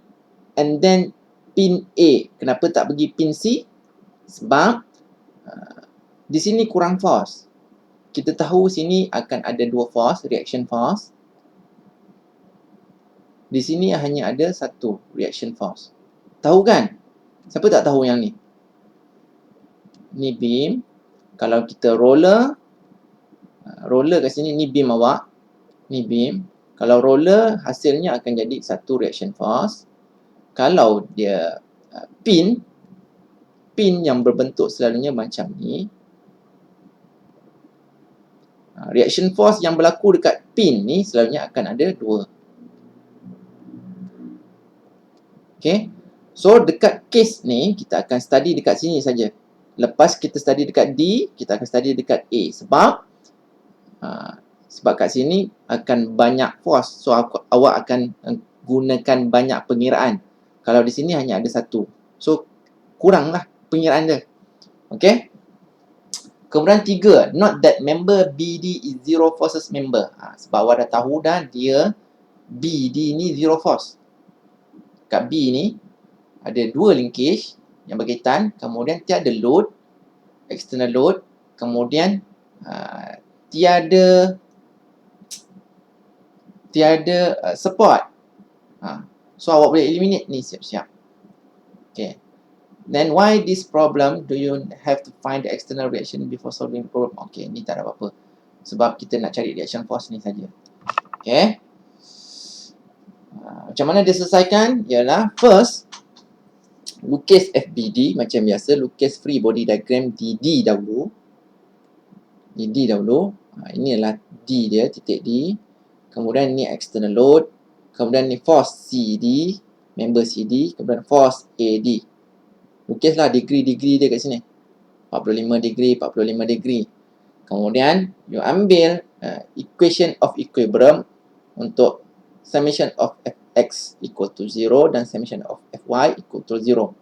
and then pin A. Kenapa tak pergi pin C? Sebab di sini kurang force. Kita tahu sini akan ada dua force, reaction force. Di sini hanya ada satu reaction force. Tahu kan? Siapa tak tahu yang ni? Ni beam. Kalau kita roller kat sini, ni beam awak. Ni beam. Kalau roller, hasilnya akan jadi satu reaction force. Kalau dia pin yang berbentuk selalunya macam ni. Reaction force yang berlaku dekat pin ni selalunya akan ada dua. Okay. So, dekat case ni, kita akan study dekat sini saja. Lepas kita study dekat D, kita akan study dekat A. Sebab kat sini akan banyak force. So, awak akan gunakan banyak pengiraan. Kalau di sini hanya ada satu. So, kuranglah pengiraan dia. Okay. Kemudian 3, note that member BD is zero forces member. Sebab awak dah tahu dah dia BD ni zero force. Kat B ni ada dua linkage yang berkaitan, kemudian tiada load, external load, kemudian tiada support. So awak boleh eliminate ni siap-siap. Okay. Then why this problem do you have to find the external reaction before solving the problem? Okay, ni tak ada apa-apa. Sebab kita nak cari reaction force ni saja. Okay. Macam mana dia selesaikan? Ialah first, lukis FBD macam biasa. Lukis free body diagram DD dahulu. DD dahulu. Ini adalah D dia, titik D. Kemudian ni external load. Kemudian ni force CD, member CD. Kemudian force AD. Lukislah degree-degree dia kat sini. 45 degree, 45 degree. Kemudian, you ambil equation of equilibrium untuk summation of fx equal to 0 dan summation of fy equal to 0.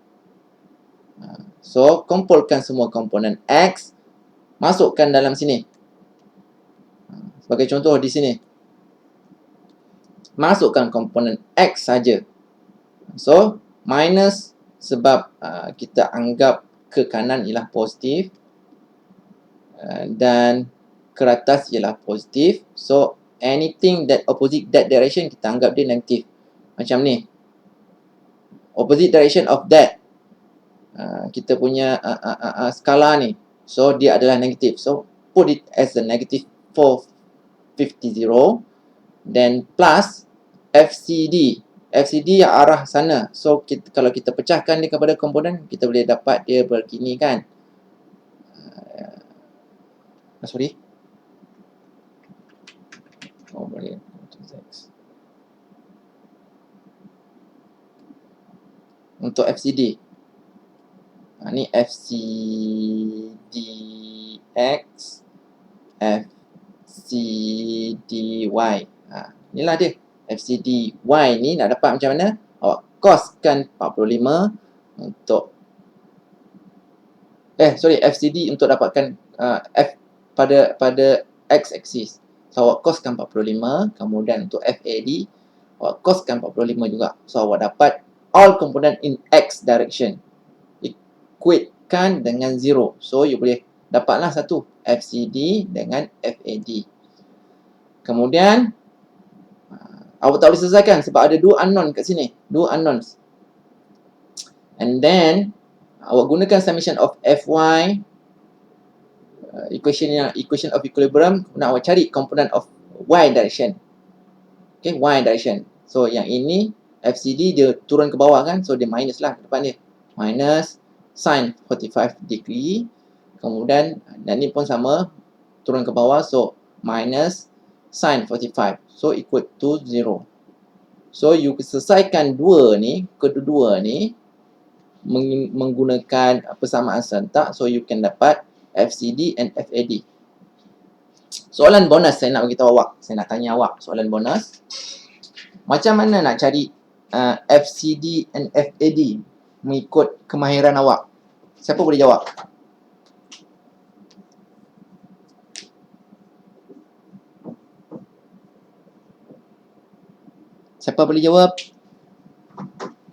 So, kumpulkan semua komponen x, masukkan dalam sini. Sebagai contoh di sini. Masukkan komponen x saja. So, minus sebab kita anggap ke kanan ialah positif dan ke atas ialah positif. So, anything that opposite that direction kita anggap dia negatif. Macam ni. Opposite direction of that. Kita punya skala ni. So, dia adalah negatif. So, put it as a negative 450. Then plus FCD. FCD yang arah sana. So, kalau kita pecahkan dia kepada komponen, kita boleh dapat dia begini kan. Sorry. Oh, boleh. Untuk FCD. Ni FCDX, FCDY. Inilah dia. FCDY ni nak dapat macam mana? Awak coskan 45 untuk FCD untuk dapatkan F pada X axis. So awak coskan 45, kemudian untuk FAD awak coskan 45 juga. So awak dapat all component in X direction. equatekan dengan 0. So, you boleh dapatlah satu FCD dengan FAD. Kemudian, awak tak boleh selesaikan sebab ada dua unknown kat sini. Dua unknowns. And then, awak gunakan summation of Fy, equation of equilibrium, kemudian awak cari component of Y direction. Okay, Y direction. So, yang ini, FCD dia turun ke bawah kan, so dia minus lah ke depan dia. Minus sin 45 degree. Kemudian, dan ni pun sama, turun ke bawah, so minus sin 45. So, equal to 0. So, you selesaikan kedua-dua ni, menggunakan persamaan serentak, so you can dapat FCD and FAD. Soalan bonus saya nak beritahu awak. Saya nak tanya awak soalan bonus. Macam mana nak cari FCD and FAD mengikut kemahiran awak? Siapa boleh jawab? Siapa boleh jawab?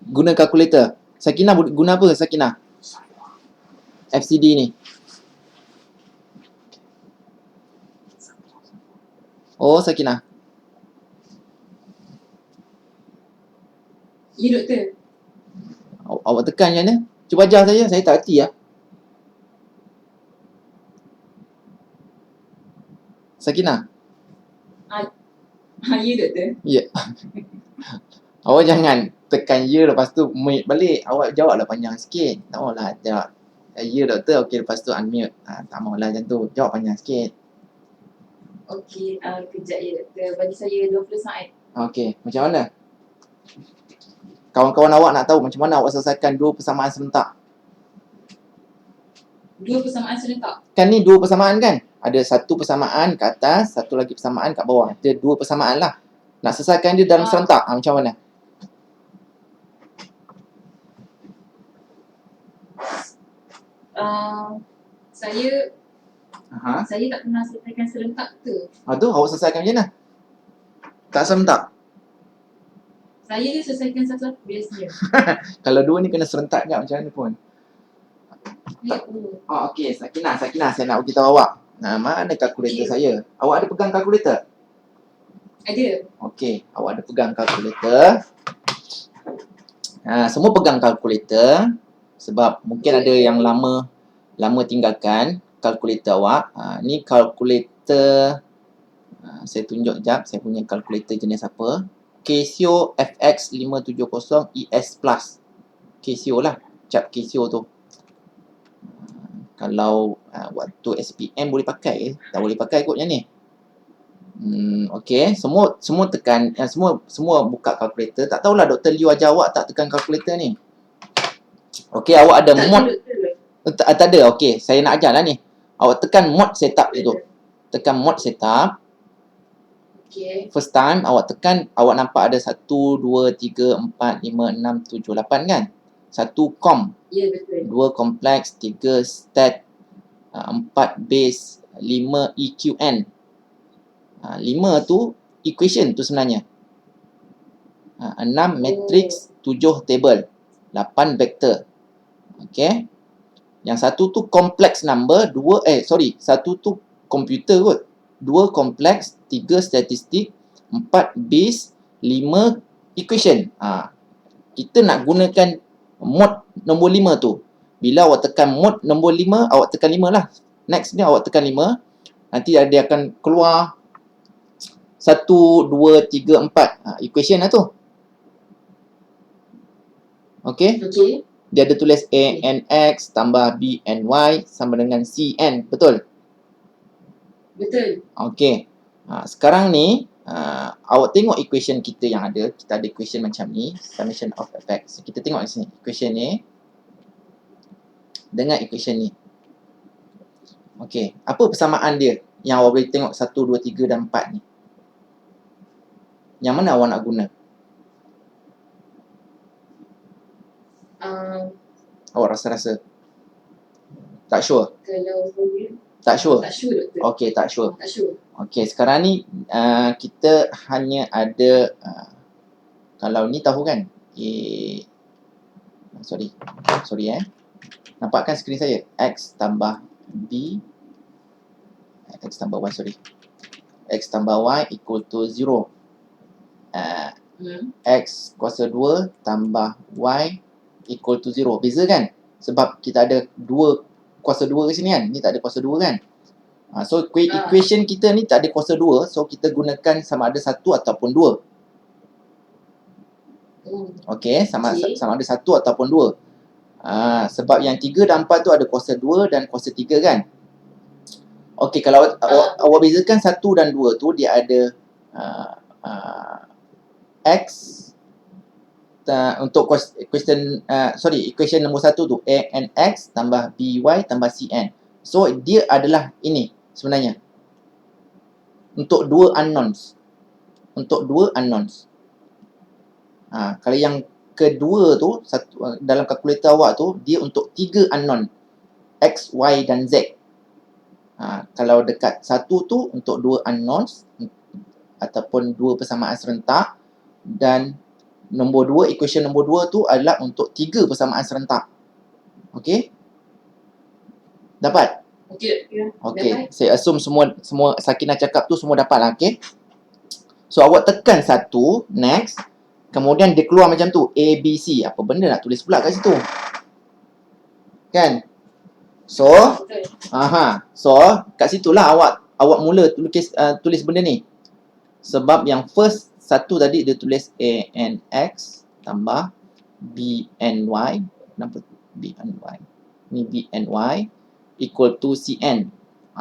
Guna kalkulator. Sakinah guna apa Sakinah? FCD ni. Oh, Sakinah. Ya, doktor. Awak tekan macam mana? Cuba ajar saya tak erti lah. Sakinah. Ya, doktor. Ya. Awak jangan tekan ya lepas tu mute balik. Awak jawablah panjang sikit. Tak maulah jawab. Ya doktor, okey lepas tu unmute. Tak maulah macam tu. Jawab panjang sikit. Okey, kejap ya, doktor. Bagi saya 20 saat. Okey, macam mana? Kawan-kawan awak nak tahu macam mana awak selesaikan dua persamaan serentak. Dua persamaan serentak. Kan ni dua persamaan kan? Ada satu persamaan kat atas, satu lagi persamaan kat bawah. Dia dua persamaan lah. Nak selesaikan dia dalam serentak. Macam mana? Saya tak pernah selesaikan serentak tu. Tu awak selesaikan macam mana? Tak serentak. Saya je selesaikan satu-satu biasanya. Kalau dua ni kena serentak kan macam mana pun. Ya, Okey, Sakinah, saya nak beritahu awak. Mana kalkulator saya? Awak ada pegang kalkulator? Ada. Okey, awak ada pegang kalkulator. Semua pegang kalkulator sebab mungkin ada yang lama tinggalkan kalkulator awak. Ni kalkulator, saya tunjuk jap saya punya kalkulator jenis apa. Casio FX570 ES Plus. Casio lah, cap Casio tu. Kalau waktu SPM boleh pakai, tak boleh pakai kot yang ni. Okey, semua tekan, semua buka kalkulator. Tak tahulah Dr. Liu ajar awak tak tekan kalkulator ni. Okey, awak ada mod. Tak ada. Okey, saya nak ajar lah ni. Awak tekan mod setup tu. Tekan mod setup. Okay. First time awak tekan, awak nampak ada 1, 2, 3, 4, 5, 6, 7, 8 kan? 1 com. Ya, betul. 2 kompleks, 3 stat, 4 base, 5 EQN. 5 tu equation tu sebenarnya. 6 matrix, 7 table, 8 vector. Okey. Yang satu tu complex number, satu tu komputer kot. 2 kompleks, 3 statistik, 4 base, 5 equation. Kita nak gunakan mod nombor 5 tu. Bila awak tekan mod nombor 5, awak tekan 5 lah. Next ni awak tekan 5. Nanti dia akan keluar 1, 2, 3, 4. Equation lah tu. Okey? Okey. Dia ada tulis A N X tambah B N Y sama dengan C N. Betul? Betul. Okey. Sekarang ni, awak tengok equation kita yang ada. Kita ada equation macam ni. Summation of effects. Kita tengok di sini. Equation ni. Dengan equation ni. Okey. Apa persamaan dia? Yang awak boleh tengok 1, 2, 3 dan 4 ni. Yang mana awak nak guna? Awak rasa-rasa? Tak sure? Kalau saya Tak sure? tak sure, doktor. Okey, tak sure. Tak sure. Okey, sekarang ni kita hanya ada kalau ni tahu kan? Sorry. Nampak kan skrin saya? X tambah B, X tambah Y, sorry. X tambah Y equal to 0. X kuasa 2 tambah Y equal to 0. Beza kan? Sebab kita ada 2 kuasa 2 ke sini kan? Ni tak ada kuasa 2 kan? So equation kita ni tak ada kuasa 2. So kita gunakan sama ada 1 ataupun 2. Okay, sama ada 1 ataupun 2. Sebab yang 3 dan 4 tu ada kuasa 2 dan kuasa 3 kan? Okay, kalau awak bezakan 1 dan 2 tu dia ada X untuk equation nombor 1 tu ANX tambah BY tambah CN. So dia adalah ini sebenarnya. Untuk dua unknowns. Kalau yang kedua tu dalam kalkulator awak tu dia untuk 3 unknown. X, Y dan Z. Kalau dekat 1 tu untuk 2 unknowns ataupun 2 persamaan serentak, dan nombor 2, equation nombor 2 tu adalah untuk 3 persamaan serentak. Okey? Dapat? Okey. Saya assume semua Sakinah cakap tu semua dapat lah, okey? So awak tekan 1, next. Kemudian dia keluar macam tu, A, B, C. Apa benda nak tulis pula kat situ? Kan? So, so kat situlah awak mula tulis benda ni. Sebab yang first satu tadi dia tulis A N X tambah B N Y. Kenapa B N Y? Ni B N Y equal to C N.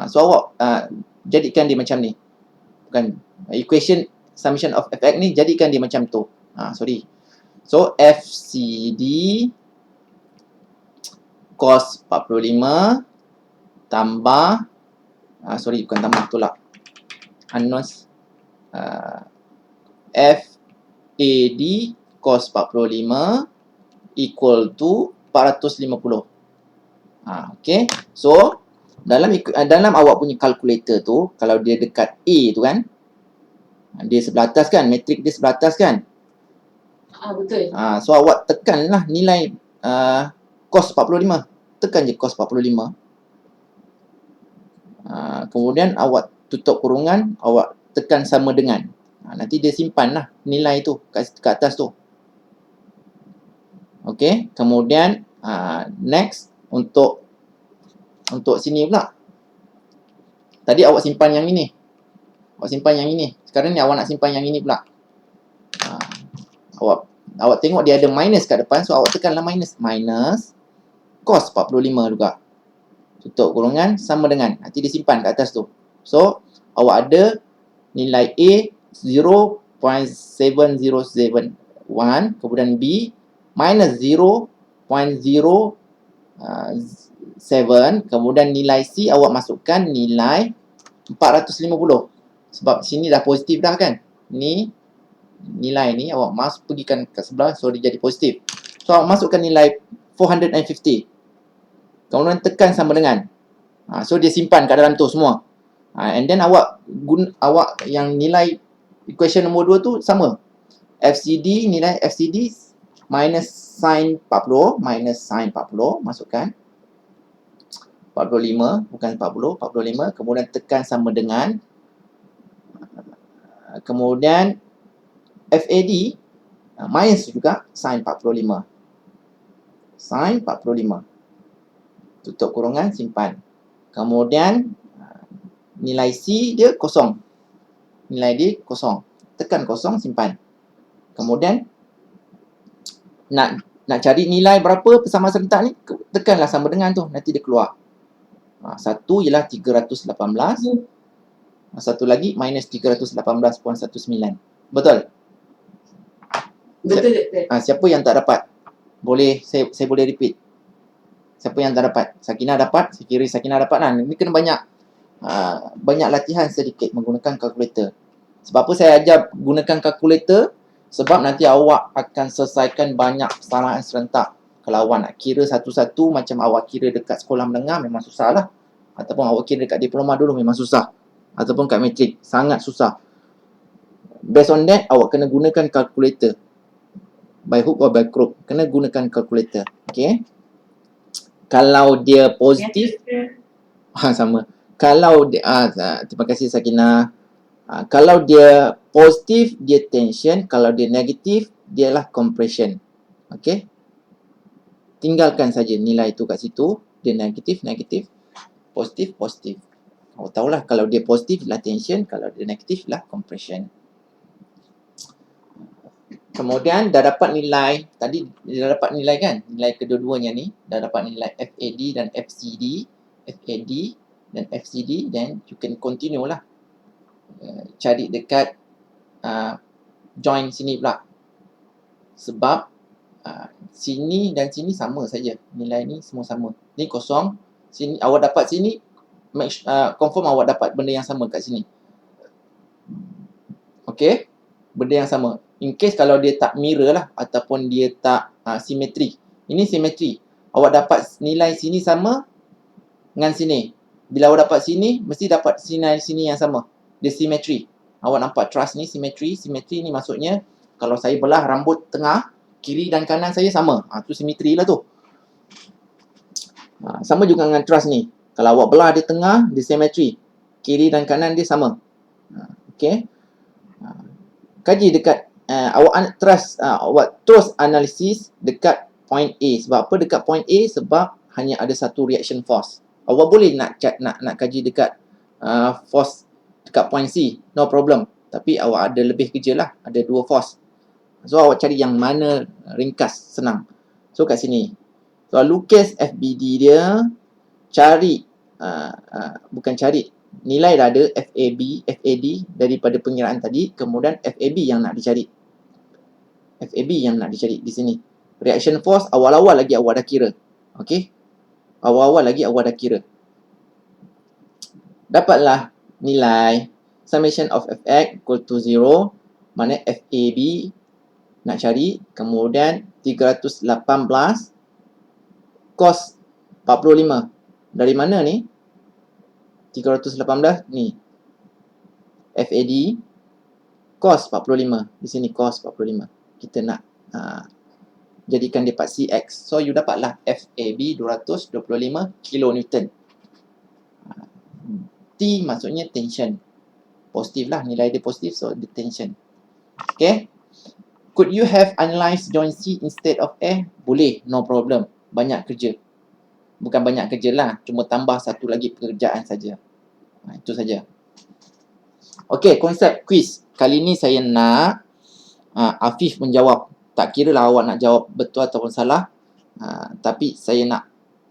So awak jadikan dia macam ni. Bukan equation summation of fx ni, jadikan dia macam tu. Sorry. So FCD cos 45 tambah sorry, bukan tambah, tolak. Unknowns FAD cos 45 equal to 450. Okay. So dalam awak punya calculator tu, kalau dia dekat A tu kan, dia sebelah atas kan, matrik dia sebelah atas kan. Betul. So awak tekanlah nilai cos 45. Tekan je cos 45. Kemudian awak tutup kurungan, awak tekan sama dengan. Nanti dia simpan lah nilai tu kat atas tu. Okey, kemudian next untuk sini pula. Tadi awak simpan yang ini. Sekarang ni awak nak simpan yang ini pula. Awak tengok dia ada minus kat depan, so awak tekanlah minus cos 45 juga. Tutup kurungan sama dengan, nanti disimpan kat atas tu. So awak ada nilai A 0.7071, kemudian B minus 0.07, kemudian nilai C awak masukkan nilai 450. Sebab sini dah positif dah kan. Ni nilai ni awak pergikan ke sebelah, so dia jadi positif. So awak masukkan nilai 450. Kemudian tekan sama dengan. So dia simpan kat dalam tu semua. And then awak yang nilai equation nombor 2 tu sama. Nilai FCD minus sin 40, masukkan 45, bukan 45. Kemudian tekan sama dengan. Kemudian FAD minus juga sin 45. Tutup kurungan, simpan. Kemudian nilai C dia kosong. Tekan kosong, simpan. Kemudian nak cari nilai berapa persamaan serentak ni, tekanlah sama dengan tu, nanti dia keluar. Satu ialah 318. Satu lagi minus 318.19. Betul? Betul. Siapa yang tak dapat? Saya boleh repeat. Siapa yang tak dapat? Sakinah dapat. Saya kira Sakinah dapat lah. Ini kena banyak latihan sedikit menggunakan kalkulator. Sebab apa saya ajar gunakan kalkulator? Sebab nanti awak akan selesaikan banyak persamaan serentak. Kalau awak nak kira satu-satu macam awak kira dekat sekolah menengah, memang susah lah. Ataupun awak kira dekat diploma dulu, memang susah. Ataupun kat matrik, sangat susah. Based on that, awak kena gunakan kalkulator. By hook or by crook, kena gunakan kalkulator. Okay. Kalau dia positif, sama. Kalau dia, terima kasih Sakinah. Kalau dia positif, dia tension. Kalau dia negatif, dialah compression. Okay. Tinggalkan saja nilai tu kat situ. Dia negatif, negatif. Positif, positif. Awak tahulah kalau dia positif lah tension. Kalau dia negatif lah compression. Kemudian dah dapat nilai. Tadi dah dapat nilai kan? Nilai kedua-duanya ni. Dah dapat nilai FAD dan FCD. FAD dan FCD. Then you can continue lah. Cari dekat join sini pula. Sebab sini dan sini sama saja. Nilai ni semua sama. Ni kosong. Sini awak dapat sini, confirm awak dapat benda yang sama kat sini. Okay. Benda yang sama. In case kalau dia tak mirror lah. Ataupun dia tak simetri. Ini simetri. Awak dapat nilai sini sama dengan sini. Bila awak dapat sini, mesti dapat nilai sini yang sama. Dia simetri. Awak nampak trust ni simetri. Simetri ni maksudnya kalau saya belah rambut tengah, kiri dan kanan saya sama. Tu simetri lah tu. Sama juga dengan trust ni. Kalau awak belah di tengah, dia simetri. Kiri dan kanan dia sama. Okay. Kaji dekat awak terus analisis dekat point A. Sebab apa dekat point A? Sebab hanya ada satu reaction force. Awak boleh nak kaji dekat force dekat point C. No problem. Tapi awak ada lebih kerja lah. Ada dua force. So awak cari yang mana ringkas, senang. So kat sini. So lukis FBD dia. Cari. Bukan cari. Nilai dah ada FAD daripada pengiraan tadi. Kemudian FAB yang nak dicari. FAB yang nak dicari di sini. Reaction force awal-awal lagi awak dah kira. Okay. Awal-awal lagi awak dah kira. Dapatlah nilai summation of Fx equal to 0. Mana FAB nak cari. Kemudian 318 cos 45. Dari mana ni? 318 ni. FAD cos 45. Di sini cos 45. Kita nak jadikan dia part CX. So you dapatlah FAB 225 kilonewton. T maksudnya tension. Positif lah. Nilai dia positif. So the tension. Okay. Could you have analyzed joint C instead of A? Boleh. No problem. Banyak kerja. Bukan banyak kerja lah. Cuma tambah satu lagi pekerjaan saja. Itu saja. Okey, konsep quiz. Kali ni saya nak Afif menjawab. Tak kira lah awak nak jawab betul ataupun salah. Tapi saya nak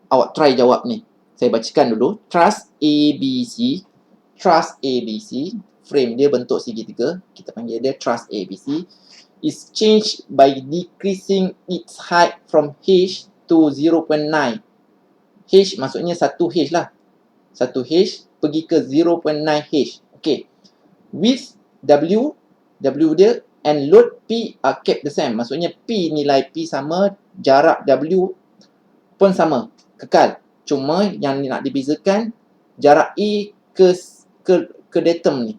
awak try jawab ni. Saya bacakan dulu. Trust ABC. Trust ABC. Frame dia bentuk segitiga. Kita panggil dia trust ABC. Is changed by decreasing its height from H to 0.9. H maksudnya 1H lah. 1H pergi ke 0.9H. Okay. Width W dia and load P are kept the same. Maksudnya P, nilai P sama, jarak W pun sama. Kekal. Cuma yang nak dibezakan jarak A ke datum ni.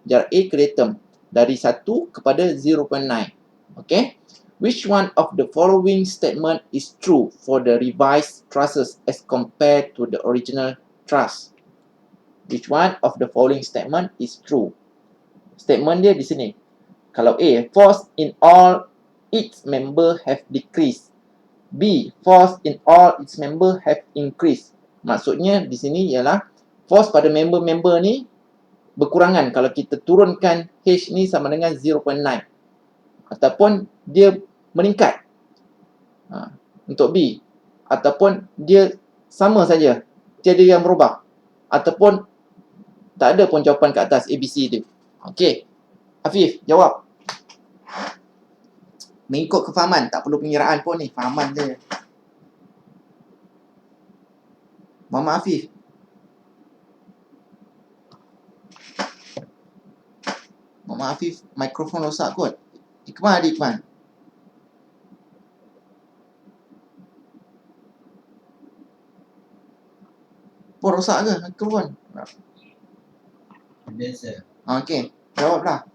Jarak A ke datum. Dari 1 kepada 0.9. Okay. Which one of the following statement is true for the revised trusses as compared to the original truss? Which one of the following statement is true? Statement dia di sini. Kalau A, force in all its member have decreased. B, force in all its member have increased. Maksudnya di sini ialah force pada member-member ni berkurangan kalau kita turunkan H ni sama dengan 0.9. Ataupun dia meningkat. Untuk B. Ataupun dia sama saja. Tiada yang berubah. Ataupun tak ada pun jawapan kat atas ABC tu. Okey. Afif, jawab. Mengikut kefahaman. Tak perlu pengiraan pun ni. Fahaman je. Muhammad Afif. Muhammad Afif, mikrofon rosak kot. Ikman ada Ikman. Pun rosak ke mikrofon? Biasa. Okey, jawablah.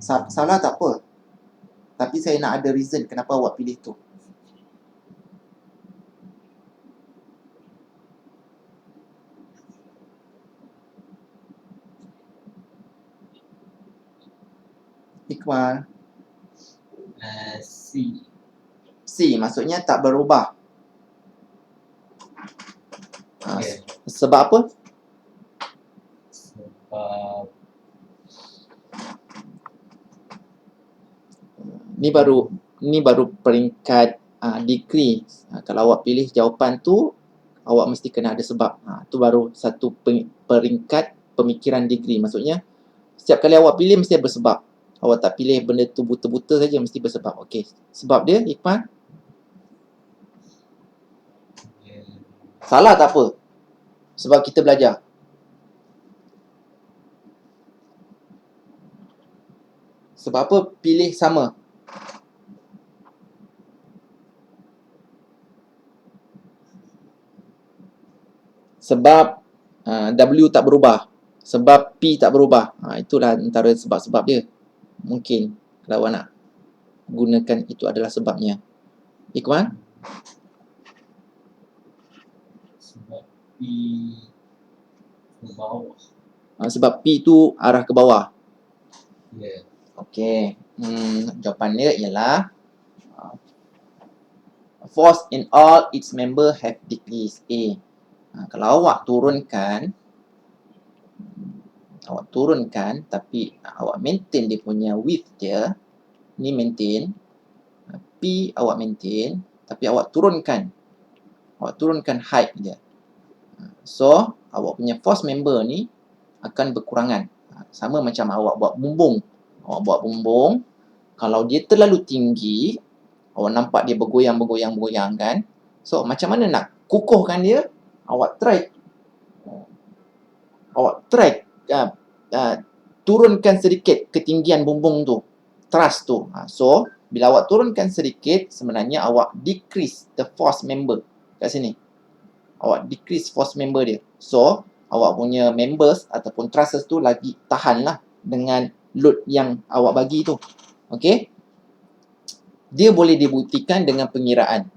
Salah tak apa. Tapi saya nak ada reason kenapa awak pilih tu. Iqbal. C. C maksudnya tak berubah. Okay. Sebab apa? Sebab Ni baru peringkat degree. Kalau awak pilih jawapan tu, awak mesti kena ada sebab. Tu baru satu peringkat pemikiran degree. Maksudnya setiap kali awak pilih mesti ada bersebab. Awak tak pilih benda tu buta-buta saja, mesti bersebab. Okey. Sebab dia Iqbal? Salah tak apa. Sebab kita belajar. Sebab apa pilih sama? Sebab W tak berubah. Sebab P tak berubah. Itulah antara sebab-sebab dia. Mungkin kalau awak nak gunakan itu adalah sebabnya. Iqbal? sebab P ke bawah. Sebab P tu arah ke bawah. Yeah. Okey. Jawapan dia ialah force in all its member have decreased. A. Kalau awak turunkan tapi awak maintain dia punya width dia, ni maintain, P awak maintain tapi awak turunkan height dia. So awak punya force member ni akan berkurangan. Sama macam awak buat bumbung. Kalau dia terlalu tinggi, awak nampak dia bergoyang kan. So macam mana nak kukuhkan dia? Awak try turunkan sedikit ketinggian bumbung tu, thrust tu. So bila awak turunkan sedikit, sebenarnya awak decrease the force member kat sini. Awak decrease force member dia. So awak punya members ataupun trusses tu lagi tahan lah dengan load yang awak bagi tu. Okey? Dia boleh dibuktikan dengan pengiraan.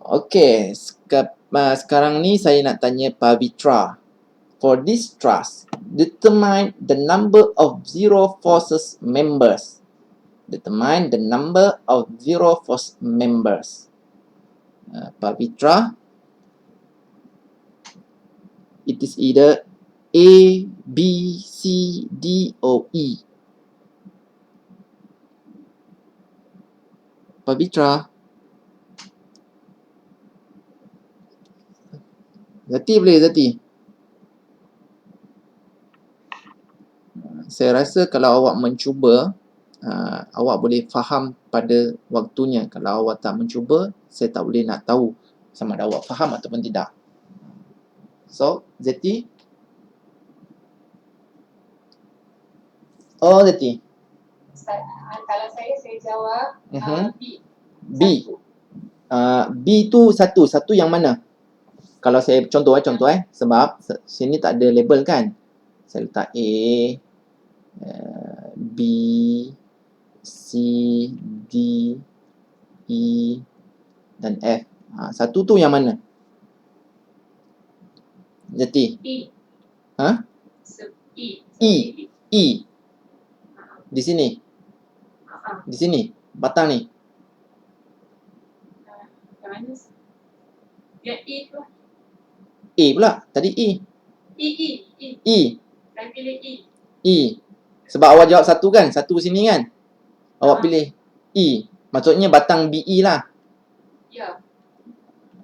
Okey, sekarang ni saya nak tanya Pavitra. For this trust, determine the number of zero forces members. Pavitra, it is either A, B, C, D or E. Pavitra. Zati boleh, Zati? Saya rasa kalau awak mencuba, awak boleh faham pada waktunya. Kalau awak tak mencuba, saya tak boleh nak tahu sama ada awak faham ataupun tidak. So, Zati? Oh, Zati. Kalau saya jawab B. B. B tu satu yang mana? Kalau saya contoh sebab sini tak ada label kan. Saya letak A, B, C, D, E dan F. Satu tu yang mana? Jati? E. Ha? E. E. Di sini. Di sini. Batang ni. Yang mana? Yang E tu. A pula. Tadi E. E. Saya pilih E. E. Sebab awak jawab satu kan? Satu sini kan? Awak pilih E. Maksudnya batang BE lah. Ya.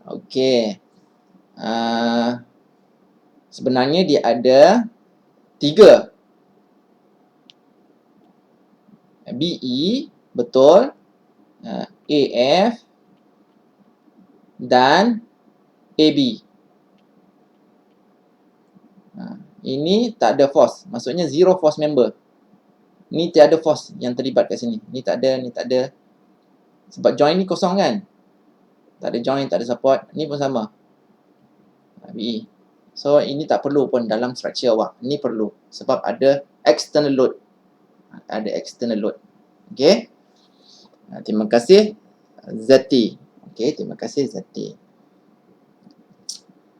Okey. Sebenarnya dia ada 3. BE, betul. AF dan AB. Ini tak ada force. Maksudnya zero force member. Ni tiada force yang terlibat kat sini. Ni tak ada. Sebab join ni kosong kan? Tak ada join, tak ada support. Ni pun sama. BE. So, ini tak perlu pun dalam structure awak. Ni perlu. Sebab ada external load. Okay. Terima kasih Zati. Okay, terima kasih Zati.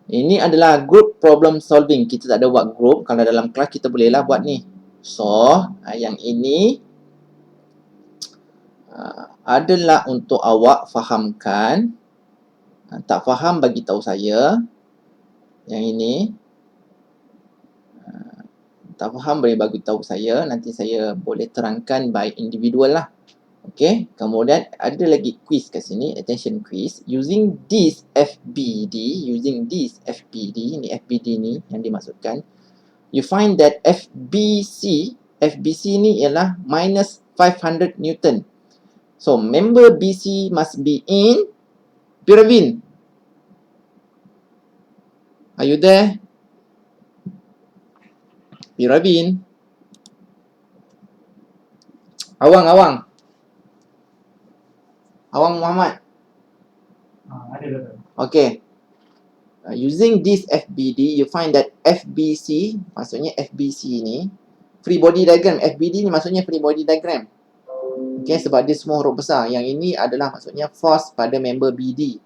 Ini adalah group problem solving. Kita tak ada buat group. Kalau dalam kelas kita bolehlah buat ni. So, yang ini adalah untuk awak fahamkan. Tak faham bagi tahu saya. Yang ini tak faham boleh bagi tahu saya, nanti saya boleh terangkan by individual lah. Okey, kemudian ada lagi quiz kat sini, attention quiz. Using this FBD, ni FBD ni yang dimaksudkan, you find that FBC ni ialah minus 500 Newton. So, member BC must be in Piravin. Are you there? Piravin. Awang Muhammad. Ada betul. Okay. Using this FBD, you find that FBC, maksudnya FBC ni, free body diagram. FBD ni maksudnya free body diagram. Okay, sebab dia semua huruf besar. Yang ini adalah maksudnya force pada member BD.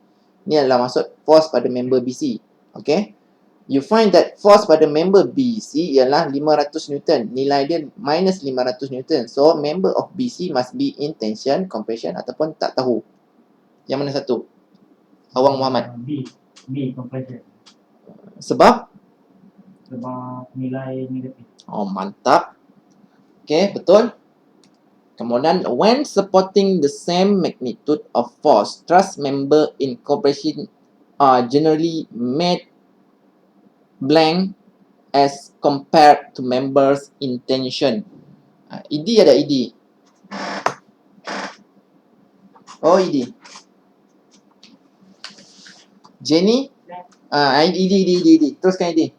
Ini adalah maksud force pada member BC. Okay. You find that force pada member BC ialah 500 Newton. Nilai dia minus 500 Newton. So, member of BC must be in tension, compression ataupun tak tahu. Yang mana satu? Awang Muhammad. B compression. Sebab? Sebab nilai negatif. Oh, mantap. Okay, betul. Kemudian, when supporting the same magnitude of force, truss member in compression are generally made blank as compared to members in tension. ED ada ED. Oh, ED. Jenny? ED. Teruskan ED.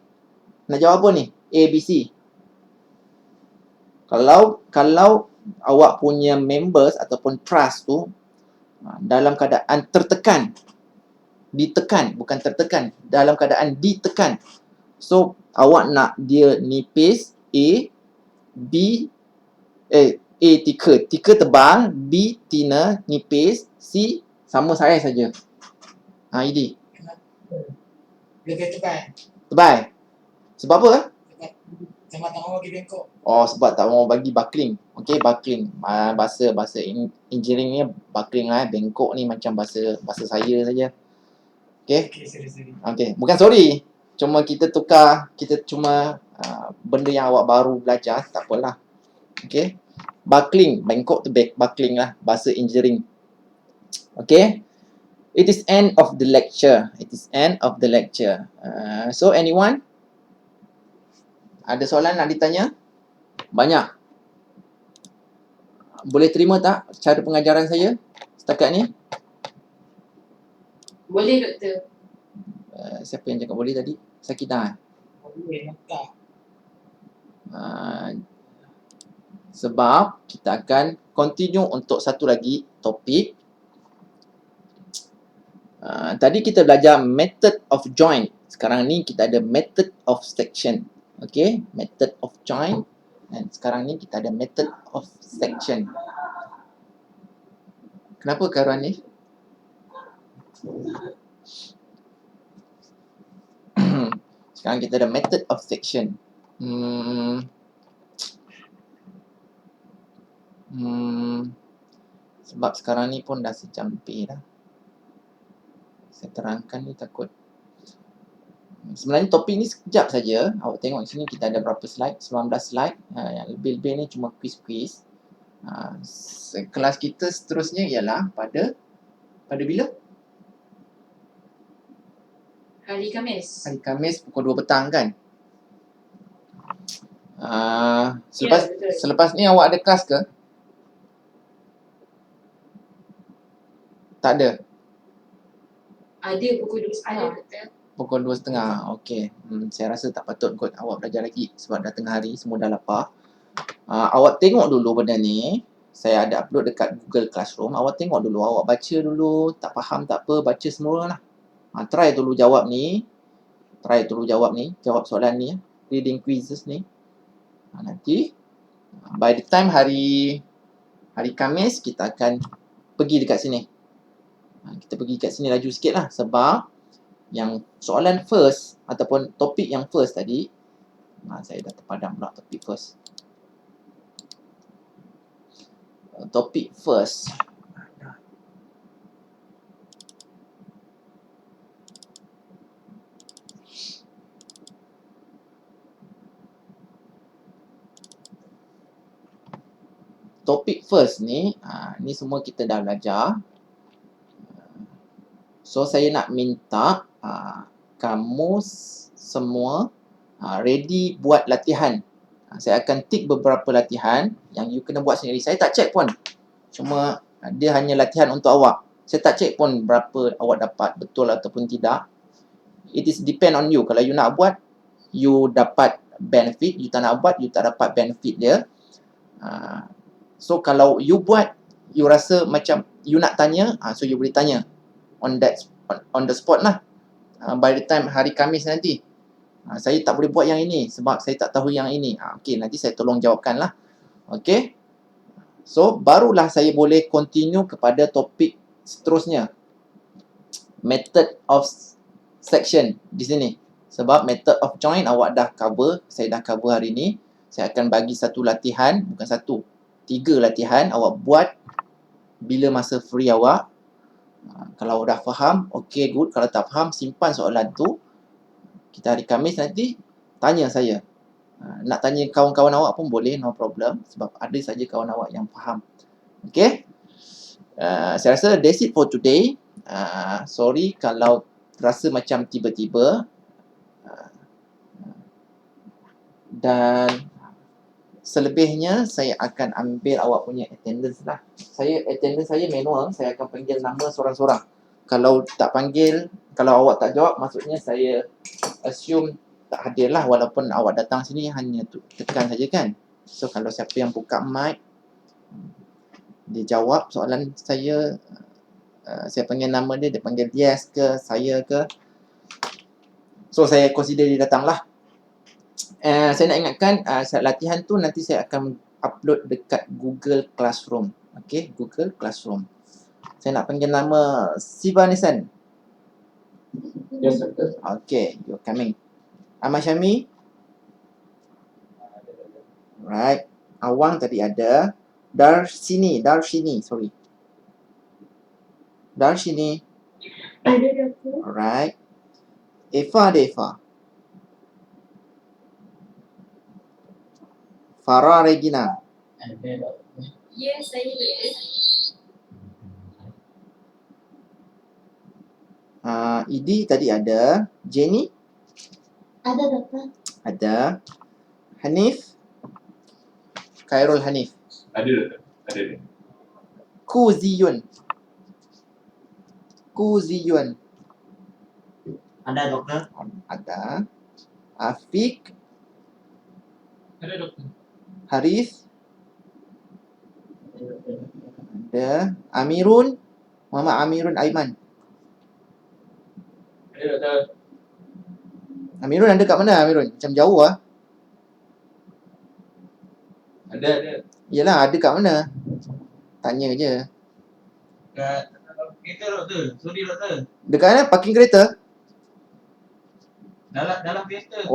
Nak jawab apa ni? A, B, C. Kalau awak punya members ataupun trust tu dalam keadaan tertekan, ditekan, bukan tertekan, dalam keadaan ditekan. So, awak nak dia nipis, A tika tebal, B tina nipis, C sama saya saja. ED. Lebih tebal. Tebal. Sebab apa? Sama tak mau bagi bengkok. Oh, sebab tak mau bagi buckling. Okey, buckling. Bahasa engineering ni buckling lah. Bengkok ni macam bahasa saya saja. Okey. Okey, sorry. Okey, bukan sorry. Kita cuma benda yang awak baru belajar, tak apalah. Okey. Buckling, bengkok tu buckling lah, bahasa engineering. Okey. It is end of the lecture. So anyone? Ada soalan nak ditanya? Banyak. Boleh terima tak cara pengajaran saya setakat ni? Boleh, Doktor. Siapa yang cakap boleh tadi? Sakinah. Boleh tak? Sebab kita akan continue untuk satu lagi topik. Tadi kita belajar method of joint. Sekarang ni kita ada method of section. Okay, method of joint. Dan sekarang ni kita ada method of section. Kenapa Karuan ni? Sekarang kita ada method of section. Sebab sekarang ni pun dah sejam lebih dah. Saya terangkan ni takut. Sebenarnya topik ni sekejap saja. Awak tengok sini kita ada berapa slide? 19 slide. Yang lebih-lebih ni cuma quiz-quiz. Kelas kita seterusnya ialah pada bila? Hari Khamis. Hari Khamis pukul 2 petang kan? betul. Selepas ni awak ada kelas ke? Tak ada? Ada pukul 2 ada, Doktor. Pukul 2.30. Okey. Saya rasa tak patut kot awak belajar lagi sebab dah tengah hari, semua dah lapar. Awak tengok dulu benda ni. Saya ada upload dekat Google Classroom. Awak tengok dulu, awak baca dulu. Tak faham tak apa, baca semua lah. Try dulu jawab ni. Jawab soalan ni. Reading quizzes ni. Nanti by the time hari Khamis kita akan pergi dekat sini. Kita pergi kat sini laju sikit lah sebab Yang soalan first ataupun topik yang first tadi, saya dah terpadam pula topik first. Topik first. Topik first ni, ni semua kita dah belajar. So, saya nak minta kamu semua ready buat latihan. Saya akan tick beberapa latihan yang you kena buat sendiri. Saya tak check pun. Cuma dia hanya latihan untuk awak. Saya tak check pun berapa awak dapat, betul ataupun tidak. It is depend on you. Kalau you nak buat, you dapat benefit. You tak nak buat, you tak dapat benefit dia. So, kalau you buat, you rasa macam you nak tanya, so you boleh tanya on the spot lah. By the time hari Khamis nanti, saya tak boleh buat yang ini sebab saya tak tahu yang ini. Okey, nanti saya tolong jawabkan lah. Okey. So, barulah saya boleh continue kepada topik seterusnya. Method of section di sini. Sebab method of join awak dah cover, saya dah cover hari ni. Saya akan bagi satu latihan, bukan satu, 3 latihan awak buat bila masa free awak. Kalau dah faham, okay, good. Kalau tak faham, simpan soalan tu. Kita hari Khamis nanti tanya saya. Nak tanya kawan-kawan awak pun boleh, no problem. Sebab ada saja kawan awak yang faham. Okay. Saya rasa that's it for today. Sorry kalau rasa macam tiba-tiba. Dan selebihnya saya akan ambil awak punya attendance lah. Attendance saya manual, saya akan panggil nama seorang-seorang. Kalau tak panggil, kalau awak tak jawab, maksudnya saya assume tak hadir lah. Walaupun awak datang sini hanya tekan saja kan. So kalau siapa yang buka mic, dia jawab soalan saya, saya panggil nama dia, dia panggil yes ke, saya ke. So saya consider dia datang lah. Saya nak ingatkan, latihan tu nanti saya akan upload dekat Google Classroom. Okay, Google Classroom. Saya nak panggil nama Siva Nisan. Yes, Doctor. Okay, you're coming. Ahmad Syami. Right. Awang tadi ada. Darshini, sorry. Darshini. Ada, Doktor. Alright. Eva ada Eva. Farah Regina. Ada doktor. Yes, saya ada. Idi tadi ada. Jenny Ada, Doktor. ada. Hanif. Khairul Hanif. Ada, Doctor. Ada dia. Ku Ziyun. Ada doktor. Ada. Afiq. Ada, Doctor. Haris. Ada. Amirun. Muhammad Amirun Aiman. Ada, Doctor. Amirun ada kat mana Amirun? Macam jauh lah. Ada. Yelah, ada kat mana? Tanya je. Kat kereta doktor. Sorry doktor. Dekat mana? Parking kereta? Dalam kereta.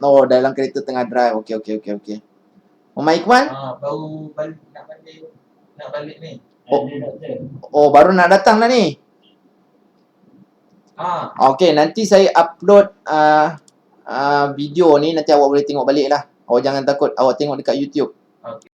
Oh, dalam kereta tengah drive. Okey. Muhammad Iqbal? Baru balik nak balik ni. Oh. Ada doktor. Oh, baru nak datang lah ni. Okey, nanti saya upload video ni. Nanti awak boleh tengok balik lah. Awak jangan takut. Awak tengok dekat YouTube.